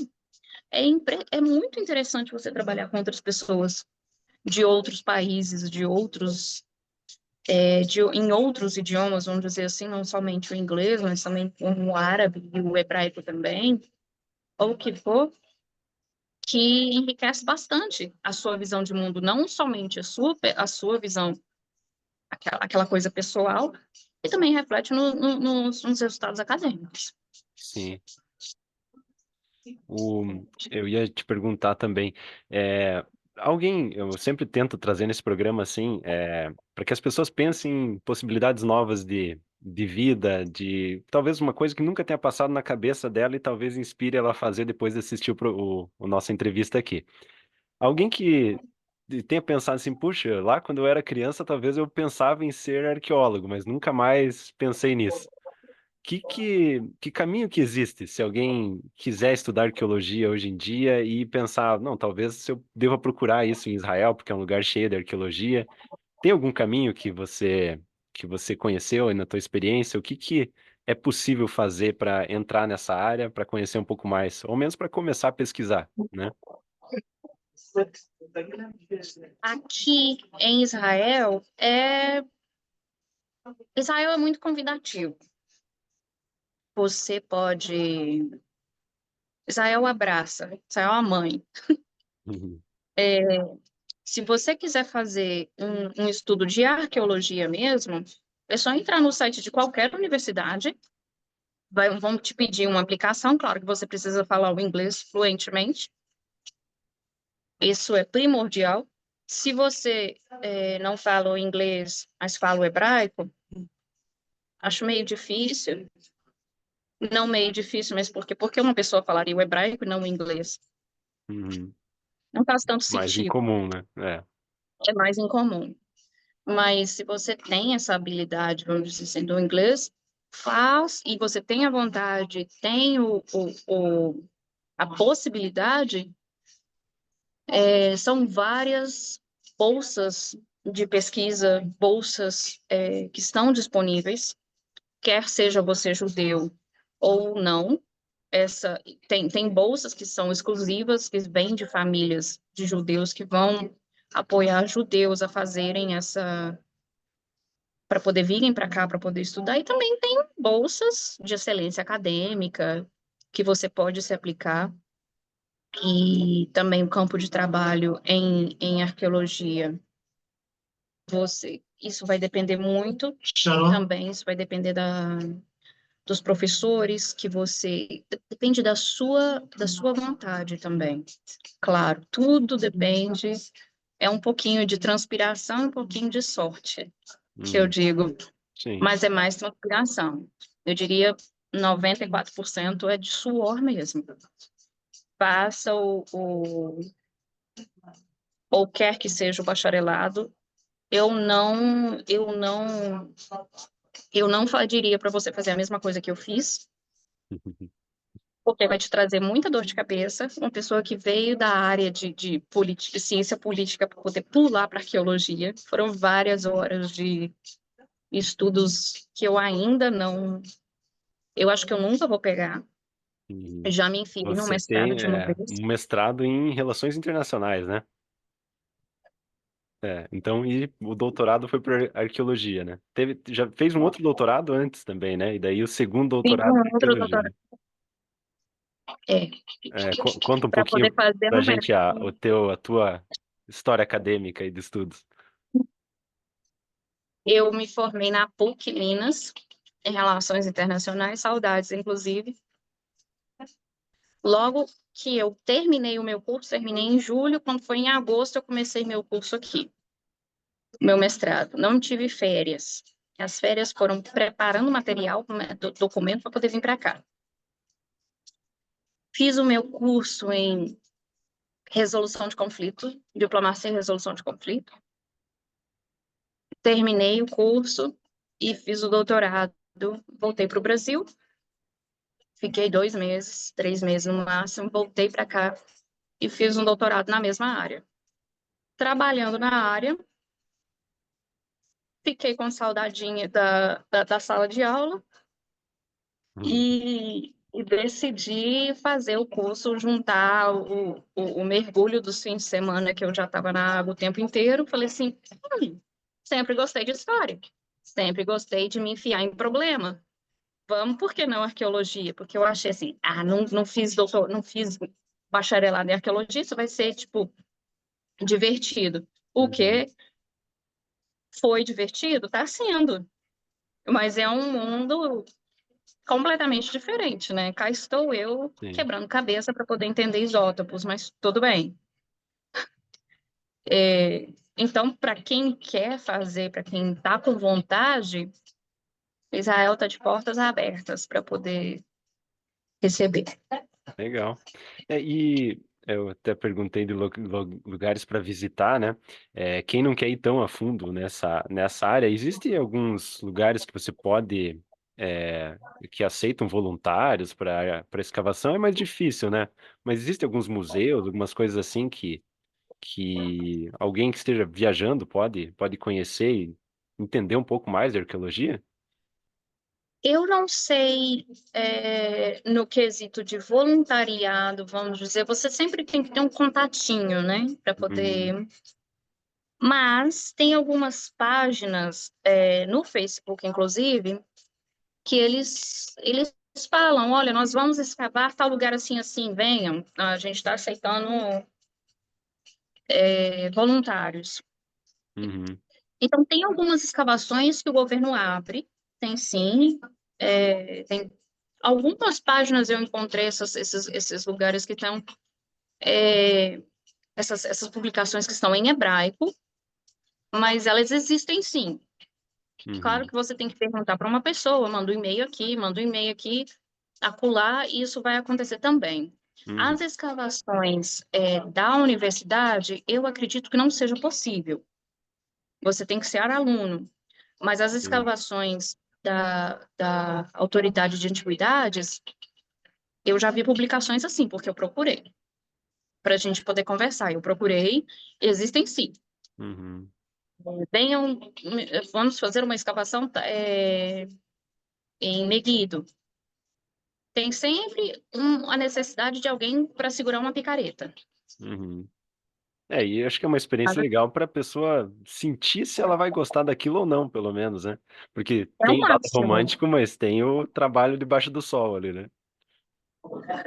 Speaker 2: é muito interessante você trabalhar com outras pessoas de outros países, em outros idiomas, vamos dizer assim, não somente o inglês, mas também o árabe e o hebraico também, ou o que for, que enriquece bastante a sua visão de mundo, não somente a sua visão, aquela coisa pessoal, e também reflete nos resultados acadêmicos.
Speaker 1: Sim. O, eu ia te perguntar também, é, eu sempre tento trazer nesse programa assim, para que as pessoas pensem em possibilidades novas de vida, de talvez uma coisa que nunca tenha passado na cabeça dela e talvez inspire ela a fazer depois de assistir o nossa entrevista aqui. Alguém que tenha pensado assim, puxa, lá quando eu era criança, talvez eu pensava em ser arqueólogo, mas nunca mais pensei nisso. Que caminho que existe se alguém quiser estudar arqueologia hoje em dia e pensar, não, talvez eu deva procurar isso em Israel, porque é um lugar cheio de arqueologia. Tem algum caminho que você conheceu aí na tua experiência? O que é possível fazer para entrar nessa área, para conhecer um pouco mais, ou menos para começar a pesquisar, né?
Speaker 2: Aqui em Israel é muito convidativo. Você pode. Israel abraça, Israel é a mãe.
Speaker 1: Uhum.
Speaker 2: Se você quiser fazer um estudo de arqueologia mesmo, é só entrar no site de qualquer universidade. Vão te pedir uma aplicação, claro que você precisa falar o inglês fluentemente. Isso é primordial. Se você não fala o inglês, mas fala o hebraico, acho meio difícil. Não meio difícil, mas porque uma pessoa falaria o hebraico e não o inglês?
Speaker 1: Uhum.
Speaker 2: Não faz tanto
Speaker 1: Mais
Speaker 2: sentido.
Speaker 1: incomum, né?
Speaker 2: É mais incomum. Mas se você tem essa habilidade, vamos dizer assim, do inglês, faz, e você tem a vontade, tem a possibilidade, são várias. bolsas de pesquisa, bolsas que estão disponíveis, quer seja você judeu ou não. Tem bolsas que são exclusivas, que vêm de famílias de judeus que vão apoiar judeus a fazerem para poder virem para cá, para poder estudar, e também tem bolsas de excelência acadêmica que você pode se aplicar, e também o campo de trabalho em arqueologia. Isso vai depender muito também, isso vai depender dos professores que você... Depende da sua vontade também. Claro, tudo depende, é um pouquinho de transpiração e um pouquinho de sorte, que eu digo,
Speaker 1: Sim.
Speaker 2: mas é mais transpiração. Eu diria 94% é de suor mesmo. Passa ou quer que seja o bacharelado, eu não diria para você fazer a mesma coisa que eu fiz, porque vai te trazer muita dor de cabeça. Uma pessoa que veio da área de ciência política para poder pular para arqueologia, foram várias horas de estudos que eu ainda não... Eu acho que eu nunca vou pegar.
Speaker 1: Uhum.
Speaker 2: Já me enfiei no
Speaker 1: Você
Speaker 2: mestrado
Speaker 1: tem
Speaker 2: de uma vez.
Speaker 1: um mestrado em relações internacionais, né? Então, e o doutorado foi por arqueologia, né? Já fez um outro doutorado antes também, né? E daí o segundo
Speaker 2: Fiz
Speaker 1: doutorado
Speaker 2: um
Speaker 1: em
Speaker 2: outro
Speaker 1: arqueologia.
Speaker 2: doutorado, é,
Speaker 1: Conta um
Speaker 2: para poder
Speaker 1: pouquinho
Speaker 2: fazer
Speaker 1: pra
Speaker 2: no
Speaker 1: gente
Speaker 2: mestrado.
Speaker 1: a tua história acadêmica e de estudos.
Speaker 2: Eu me formei na PUC Minas, em Relações Internacionais, saudades, inclusive. Logo que eu terminei o meu curso, terminei em julho, quando foi em agosto eu comecei meu curso aqui, meu mestrado. Não tive férias. As férias foram preparando material, documento para poder vir para cá. Fiz o meu curso em resolução de conflito, diplomacia e resolução de conflito. Terminei o curso e fiz o doutorado. Voltei para o Brasil, fiquei 2 meses, 3 meses no máximo, voltei para cá e fiz um doutorado na mesma área. Trabalhando na área, fiquei com saudadinha da sala de aula
Speaker 1: Uhum.
Speaker 2: e decidi fazer o curso, juntar o mergulho dos fins de semana, que eu já estava na água o tempo inteiro. Falei assim, sempre gostei de história, sempre gostei de me enfiar em problema. Vamos, por que não arqueologia? Porque eu achei assim, não fiz não fiz bacharelado em arqueologia, isso vai ser, tipo, divertido. O
Speaker 1: Uhum.
Speaker 2: que foi divertido? Está sendo. Mas é um mundo completamente diferente, né? Cá estou eu
Speaker 1: Sim.
Speaker 2: quebrando cabeça para poder entender isótopos, mas tudo bem. Então, para quem quer fazer, para quem está com vontade, Israel está de portas abertas para poder receber.
Speaker 1: Legal. E eu até perguntei de lugares para visitar, né? Quem não quer ir tão a fundo nessa área, existem alguns lugares que você pode, é, que aceitam voluntários para escavação, é mais difícil, né? Mas existem alguns museus, algumas coisas assim que alguém que esteja viajando pode conhecer e entender um pouco mais de arqueologia?
Speaker 2: Eu não sei, no quesito de voluntariado, vamos dizer, você sempre tem que ter um contatinho, né, para
Speaker 1: Uhum.
Speaker 2: poder. Mas tem algumas páginas, no Facebook, inclusive, que eles falam, olha, nós vamos escavar tal lugar assim, assim, venham, a gente está aceitando voluntários.
Speaker 1: Uhum.
Speaker 2: Então, tem algumas escavações que o governo abre, tem sim, tem algumas páginas eu encontrei esses lugares que estão, essas publicações que estão em hebraico, mas elas existem sim. Claro
Speaker 1: Uhum.
Speaker 2: que você tem que perguntar para uma pessoa, manda um e-mail aqui, acolá, e isso vai acontecer também.
Speaker 1: Uhum.
Speaker 2: As escavações da universidade, eu acredito que não seja possível. Você tem que ser aluno, mas as
Speaker 1: Sim.
Speaker 2: escavações da Autoridade de Antiguidades, eu já vi publicações assim, porque eu procurei, para a gente poder conversar. Eu procurei, existem sim.
Speaker 1: Uhum.
Speaker 2: Venham, vamos fazer uma escavação em Meguido. Tem sempre a necessidade de alguém para segurar uma picareta.
Speaker 1: Uhum. E acho que é uma experiência legal para a pessoa sentir se ela vai gostar daquilo ou não, pelo menos, né? Porque
Speaker 2: É o
Speaker 1: tem o lado
Speaker 2: máximo.
Speaker 1: romântico, mas tem o trabalho debaixo do sol ali, né?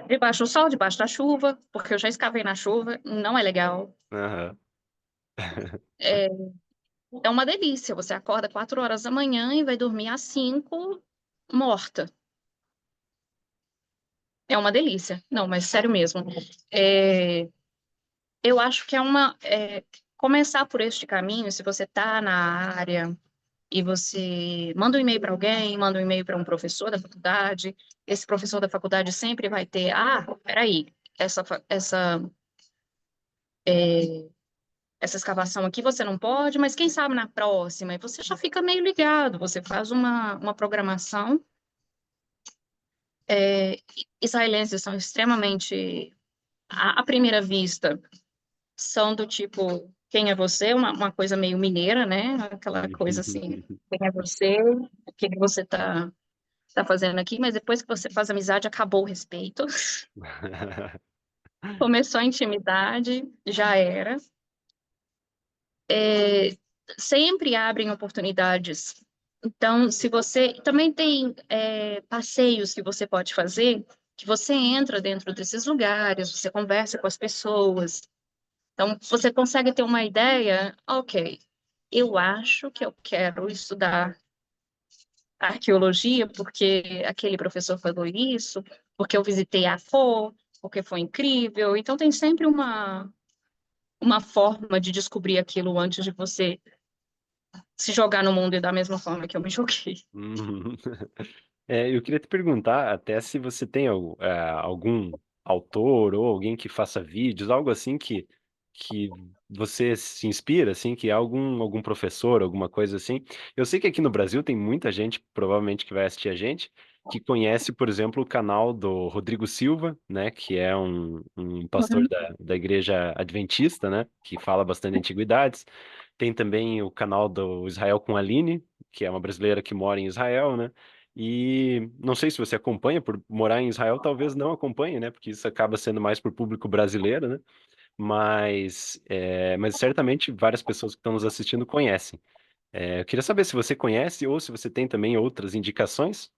Speaker 2: Debaixo do sol, debaixo da chuva, porque eu já escavei na chuva, não é legal.
Speaker 1: Aham.
Speaker 2: É, é uma delícia. Você acorda 4 horas da manhã e vai dormir às 5, morta. É uma delícia. Não, mas sério mesmo. É, eu acho que começar por este caminho, se você está na área e você manda um e-mail para alguém, manda um e-mail para um professor da faculdade, esse professor da faculdade sempre vai ter, peraí, essa escavação aqui você não pode, mas quem sabe na próxima? E você já fica meio ligado, você faz uma programação. É, israelenses são extremamente, à primeira vista, são do tipo, quem é você? Uma coisa meio mineira, né? Aquela coisa assim, quem é você? O que que você tá fazendo aqui? Mas depois que você faz amizade, acabou o respeito. Começou a intimidade, já era. É, sempre abrem oportunidades. Então, se você também tem passeios que você pode fazer, que você entra dentro desses lugares, você conversa com as pessoas. Então, você consegue ter uma ideia, ok, eu acho que eu quero estudar arqueologia porque aquele professor falou isso, porque eu visitei a FO, porque foi incrível. Então, tem sempre uma forma de descobrir aquilo antes de você se jogar no mundo e da mesma forma que eu me joguei.
Speaker 1: Uhum. Eu queria te perguntar até se você tem algum autor ou alguém que faça vídeos, algo assim que você se inspira, assim, que é algum professor, alguma coisa assim. Eu sei que aqui no Brasil tem muita gente, provavelmente, que vai assistir a gente, que conhece, por exemplo, o canal do Rodrigo Silva, né, que é um pastor
Speaker 2: Uhum.
Speaker 1: da Igreja Adventista, né, que fala bastante de antiguidades. Tem também o canal do Israel com a Aline, que é uma brasileira que mora em Israel, né? E não sei se você acompanha, por morar em Israel, talvez não acompanhe, né? Porque isso acaba sendo mais para o público brasileiro, né? Mas certamente várias pessoas que estão nos assistindo conhecem. Eu queria saber se você conhece ou se você tem também outras indicações,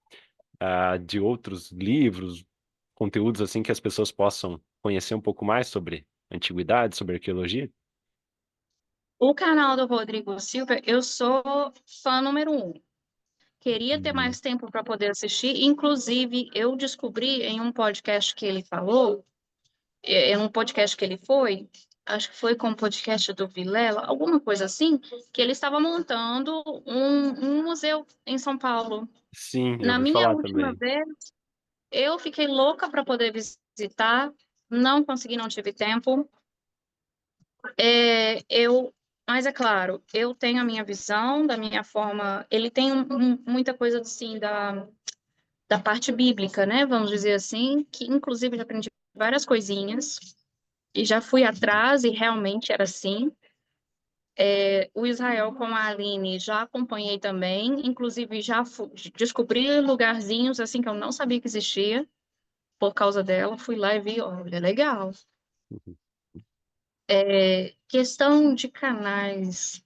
Speaker 1: de outros livros, conteúdos assim que as pessoas possam conhecer um pouco mais sobre antiguidade, sobre arqueologia.
Speaker 2: O canal do Rodrigo Silva, eu sou fã número 1. Queria ter
Speaker 1: Uhum.
Speaker 2: mais tempo para poder assistir. Inclusive, eu descobri em um podcast que ele falou, em um podcast que ele foi, acho que foi com o podcast do Vilela, alguma coisa assim, que ele estava montando um museu em São Paulo.
Speaker 1: Sim, eu
Speaker 2: Na
Speaker 1: ouvi
Speaker 2: minha
Speaker 1: falar
Speaker 2: última
Speaker 1: também.
Speaker 2: vez, eu fiquei louca para poder visitar, não consegui, não tive tempo. Mas é claro, eu tenho a minha visão, da minha forma. Ele tem muita coisa assim da parte bíblica, né? Vamos dizer assim, que inclusive já aprendi várias coisinhas e já fui atrás e realmente era assim. O Israel com a Aline já acompanhei também, inclusive descobri lugarzinhos assim que eu não sabia que existia por causa dela. Fui lá e vi, olha, legal. Questão de canais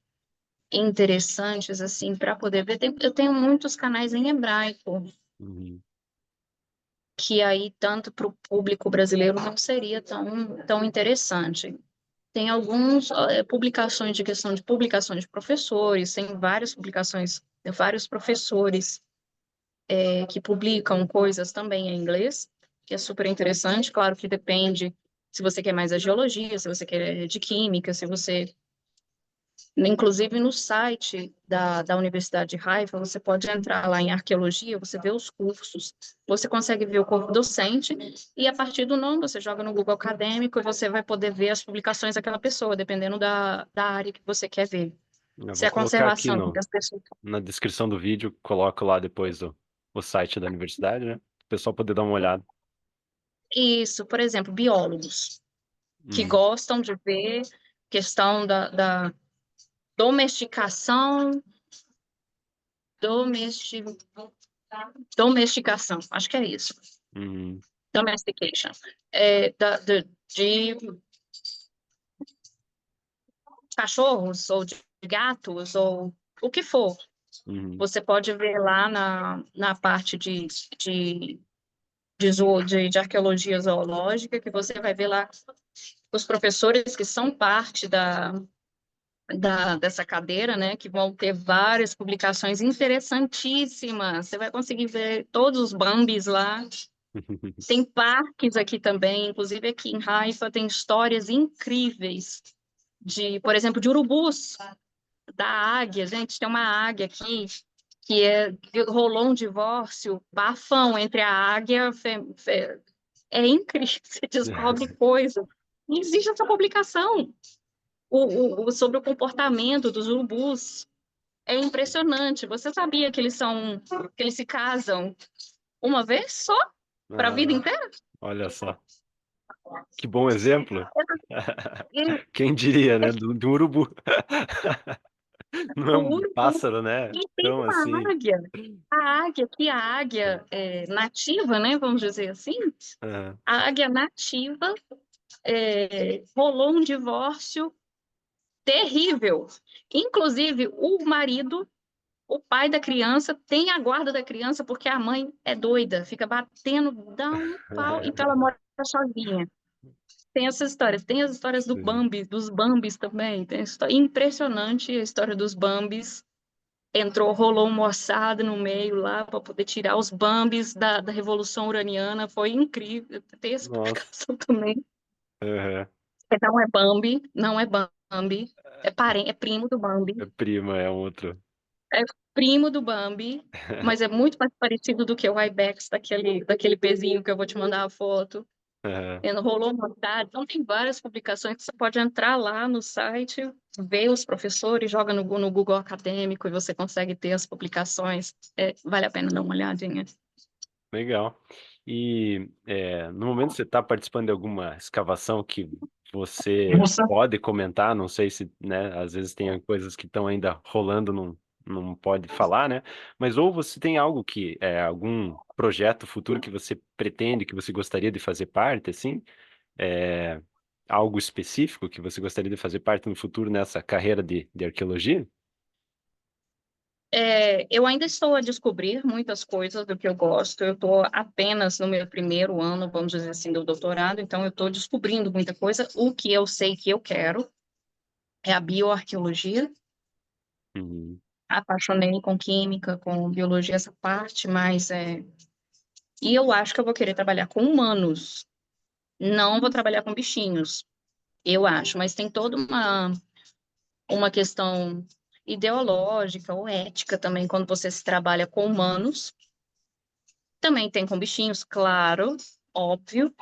Speaker 2: interessantes assim para poder ver. Eu tenho muitos canais em hebraico,
Speaker 1: Uhum.
Speaker 2: que aí tanto para o público brasileiro não seria tão interessante. Tem algumas publicações de questão de publicações de professores, tem várias publicações de vários professores que publicam coisas também em inglês, que é super interessante. Claro que depende se você quer mais a geologia, se você quer de química, se você inclusive no site da Universidade de Haifa, você pode entrar lá em arqueologia, você vê os cursos, você consegue ver o corpo docente, e a partir do nome você joga no Google Acadêmico e você vai poder ver as publicações daquela pessoa, dependendo da área que você quer ver.
Speaker 1: Eu
Speaker 2: Se
Speaker 1: vou
Speaker 2: é
Speaker 1: colocar aqui
Speaker 2: conservação, porque
Speaker 1: no,
Speaker 2: as pessoas...
Speaker 1: na descrição do vídeo, coloco lá depois o site da universidade, né? O pessoal poder dar uma olhada.
Speaker 2: Isso, por exemplo, biólogos, que
Speaker 1: Uhum.
Speaker 2: gostam de ver questão domesticação, domesticação, acho que é isso.
Speaker 1: Uhum.
Speaker 2: Domestication. De cachorros, ou de gatos, ou o que for.
Speaker 1: Uhum.
Speaker 2: Você pode ver lá na parte de arqueologia zoológica, que você vai ver lá os professores que são parte dessa cadeira, né, que vão ter várias publicações interessantíssimas. Você vai conseguir ver todos os Bambis lá. Tem parques aqui também, inclusive aqui em Haifa tem histórias incríveis por exemplo, de urubus, da águia. Gente, tem uma águia aqui que rolou um divórcio bafão entre a águia. É incrível, você descobre coisas. Não existe essa publicação. Sobre o comportamento dos urubus. É impressionante. Você sabia que que eles se casam uma vez só para a vida
Speaker 1: Ah,
Speaker 2: inteira?
Speaker 1: olha só, que bom exemplo.
Speaker 2: E
Speaker 1: Quem diria, né? Do urubu. Não é
Speaker 2: o
Speaker 1: um
Speaker 2: urubu,
Speaker 1: pássaro, né?
Speaker 2: e tem
Speaker 1: Então,
Speaker 2: uma
Speaker 1: assim.
Speaker 2: águia. A águia nativa, né, vamos dizer assim,
Speaker 1: Aham.
Speaker 2: a águia nativa rolou um divórcio terrível. Inclusive, o pai da criança, tem a guarda da criança porque a mãe é doida, fica batendo, dá um pau, então ela mora sozinha. Tem essas histórias, tem as histórias
Speaker 1: Sim.
Speaker 2: dos Bambis também. Tem impressionante a história dos Bambis. Rolou uma ossada no meio lá para poder tirar os Bambis da Revolução Uraniana. Foi incrível. Tem essa
Speaker 1: Nossa.
Speaker 2: publicação também.
Speaker 1: Aham.
Speaker 2: Não é Bambi, não é Bambi. É primo do Bambi.
Speaker 1: É prima, é um outro.
Speaker 2: É primo do Bambi, mas é muito mais parecido do que o Ibex daquele pezinho que eu vou te mandar a foto.
Speaker 1: Aham.
Speaker 2: Rolou uma tarde, então tem várias publicações que você pode entrar lá no site, ver os professores, joga no Google Acadêmico e você consegue ter as publicações. Vale a pena dar uma olhadinha.
Speaker 1: Legal. E no momento você está participando de alguma escavação que você pode comentar, não sei se, né, às vezes tem coisas que estão ainda rolando, não pode falar, né? Mas ou você tem algo algum projeto futuro que você pretende, que você gostaria de fazer parte, assim? É, algo específico que você gostaria de fazer parte no futuro nessa carreira de arqueologia?
Speaker 2: Eu ainda estou a descobrir muitas coisas do que eu gosto. Eu estou apenas no meu primeiro ano, vamos dizer assim, do doutorado, então eu estou descobrindo muita coisa. O que eu sei que eu quero é a bioarqueologia.
Speaker 1: Uhum.
Speaker 2: Apaixonei com química, com biologia, essa parte, mas e eu acho que eu vou querer trabalhar com humanos. Não vou trabalhar com bichinhos, eu acho, mas tem toda uma questão ideológica ou ética também quando você se trabalha com humanos. Também tem com bichinhos, claro, óbvio,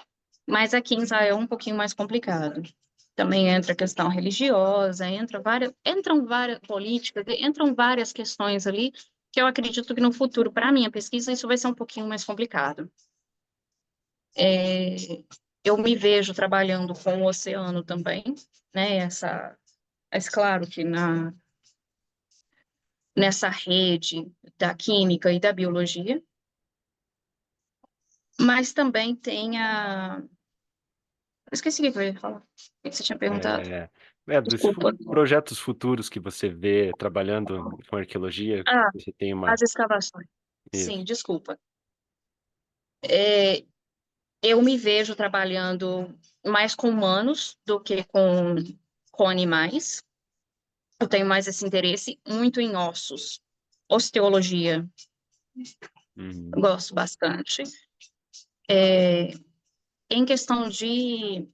Speaker 2: mas aqui em Israel é um pouquinho mais complicado. Também entra a questão religiosa, entram várias políticas, entram várias questões ali que eu acredito que no futuro, para a minha pesquisa, isso vai ser um pouquinho mais complicado. Eu me vejo trabalhando com o oceano também, né? Mas claro que nessa rede da química e da biologia, mas também tem esqueci o que eu ia falar. O que você tinha perguntado?
Speaker 1: É, dos
Speaker 2: Desculpa.
Speaker 1: projetos futuros que você vê trabalhando com arqueologia,
Speaker 2: Ah,
Speaker 1: você tem
Speaker 2: as
Speaker 1: uma.
Speaker 2: escavações. Sim,
Speaker 1: Isso.
Speaker 2: desculpa. Eu me vejo trabalhando mais com humanos do que com animais. Eu tenho mais esse interesse muito em ossos. Osteologia,
Speaker 1: Uhum.
Speaker 2: gosto bastante. Em questão de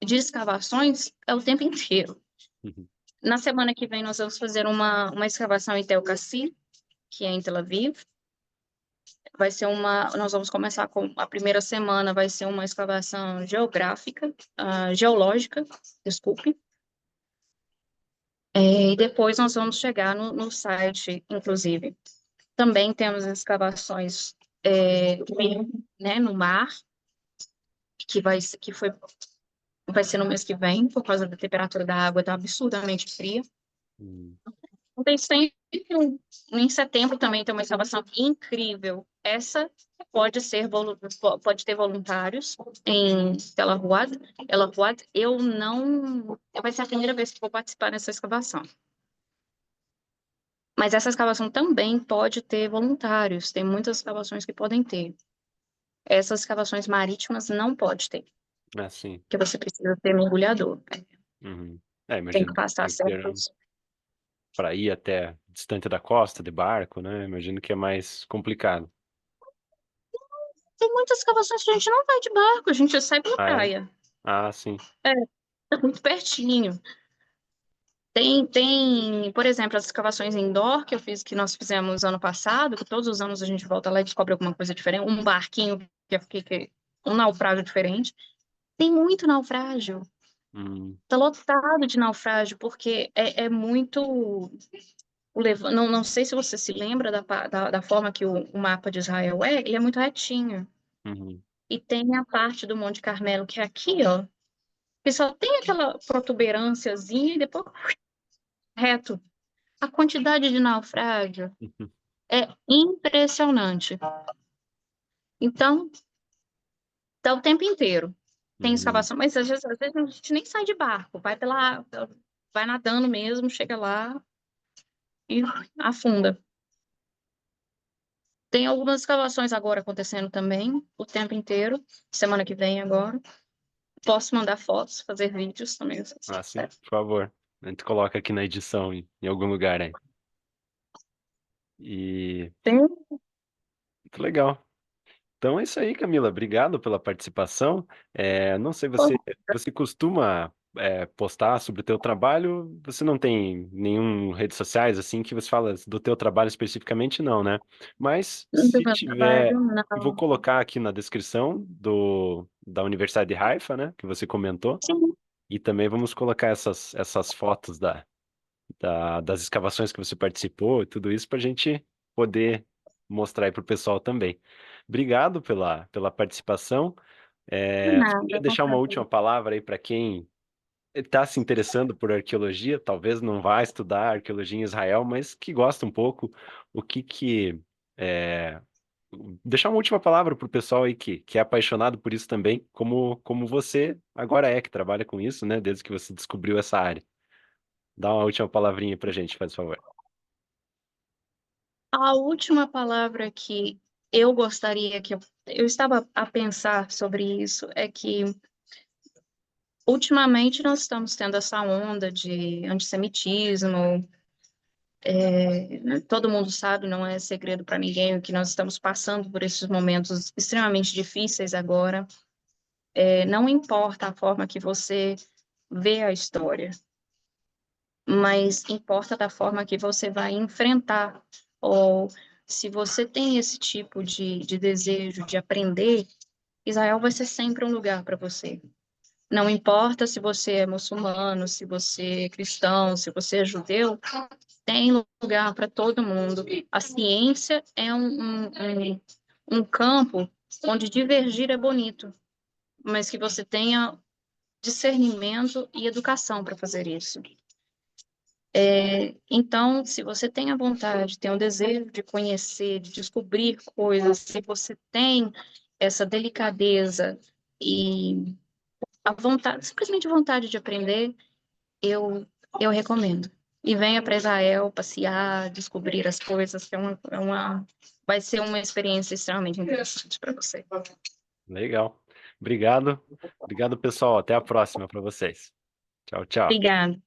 Speaker 2: escavações, é o tempo inteiro.
Speaker 1: Uhum.
Speaker 2: Na semana que vem, nós vamos fazer uma escavação em Tel Kassi, que é em Tel Aviv. Nós vamos começar com a primeira semana, vai ser uma escavação geológica, desculpe. E depois nós vamos chegar no site, inclusive. Também temos escavações né, no mar, que vai ser no mês que vem, por causa da temperatura da água, está absurdamente fria.
Speaker 1: Hum.
Speaker 2: Tem sempre em setembro também tem uma escavação incrível. Essa pode ter voluntários em Tel Aviv. Tel Aviv, eu não, vai ser a primeira vez que vou participar dessa escavação. Mas essa escavação também pode ter voluntários. Tem muitas escavações que podem ter. Essas escavações marítimas não pode ter,
Speaker 1: Ah, sim.
Speaker 2: porque você precisa ter mergulhador.
Speaker 1: Uhum. É,
Speaker 2: Tem que
Speaker 1: imagino que
Speaker 2: passar
Speaker 1: tem que ter
Speaker 2: certos.
Speaker 1: para ir até distante da costa de barco, né? Imagino que é mais complicado.
Speaker 2: Tem muitas escavações que a gente não vai de barco, a gente sai pela
Speaker 1: Ah, é?
Speaker 2: praia.
Speaker 1: Ah, sim.
Speaker 2: É, é muito pertinho. Por exemplo, as escavações indoor que eu fiz, que nós fizemos ano passado, que todos os anos a gente volta lá e descobre alguma coisa diferente, um barquinho um naufrágio diferente. Tem muito naufrágio.
Speaker 1: Hum,
Speaker 2: Tá lotado de naufrágio, porque é muito. Não sei se você se lembra da forma que o mapa de Israel é, ele é muito retinho.
Speaker 1: uhum,
Speaker 2: E tem a parte do Monte Carmelo, que é aqui, ó, que só tem aquela protuberânciazinha e depois reto. A quantidade de naufrágio
Speaker 1: uhum,
Speaker 2: é impressionante. Então, tá o tempo inteiro. Tem
Speaker 1: uhum.
Speaker 2: escavação, mas às vezes a gente nem sai de barco, vai nadando mesmo, chega lá e afunda. Tem algumas escavações agora acontecendo também, o tempo inteiro, semana que vem agora. Posso mandar fotos, fazer vídeos também, se você
Speaker 1: Ah, sim,
Speaker 2: quiser.
Speaker 1: por favor. A gente coloca aqui na edição em algum lugar aí. E
Speaker 2: Tem.
Speaker 1: muito legal. Então é isso aí, Camila. Obrigado pela participação. Não sei, você costuma postar sobre o teu trabalho? Você não tem nenhum redes sociais assim que você fala do teu trabalho especificamente, não, né? Mas
Speaker 2: Do
Speaker 1: se
Speaker 2: meu trabalho,
Speaker 1: tiver, eu vou
Speaker 2: não.
Speaker 1: colocar aqui na descrição da Universidade de Haifa, né? Que você comentou.
Speaker 2: Sim,
Speaker 1: E também vamos colocar essas fotos das escavações que você participou e tudo isso para a gente poder mostrar aí para o pessoal também. Obrigado pela participação. Você
Speaker 2: nada,
Speaker 1: poderia
Speaker 2: com
Speaker 1: deixar uma última
Speaker 2: prazer.
Speaker 1: palavra aí para quem está se interessando por arqueologia, talvez não vá estudar arqueologia em Israel, mas que gosta um pouco, o que que é, deixar uma última palavra para o pessoal aí que é apaixonado por isso também, como você agora que trabalha com isso, né? Desde que você descobriu essa área. Dá uma última palavrinha para a gente, faz favor.
Speaker 2: A última palavra que eu gostaria eu estava a pensar sobre isso é que ultimamente nós estamos tendo essa onda de antissemitismo. Todo mundo sabe, não é segredo para ninguém que nós estamos passando por esses momentos extremamente difíceis agora. Não importa a forma que você vê a história, mas importa da forma que você vai enfrentar. Ou se você tem esse tipo de desejo de aprender, Israel vai ser sempre um lugar para você. Não importa se você é muçulmano, se você é cristão, se você é judeu, tem lugar para todo mundo. A ciência é um campo onde divergir é bonito, mas que você tenha discernimento e educação para fazer isso. Então, se você tem a vontade, tem o desejo de conhecer, de descobrir coisas, se você tem essa delicadeza e a vontade, simplesmente vontade de aprender, eu, eu recomendo. E venha para Israel passear, descobrir as coisas, que vai ser uma experiência extremamente interessante para você.
Speaker 1: Legal. Obrigado. Obrigado, pessoal. Até a próxima para vocês. Tchau, tchau.
Speaker 2: Obrigada.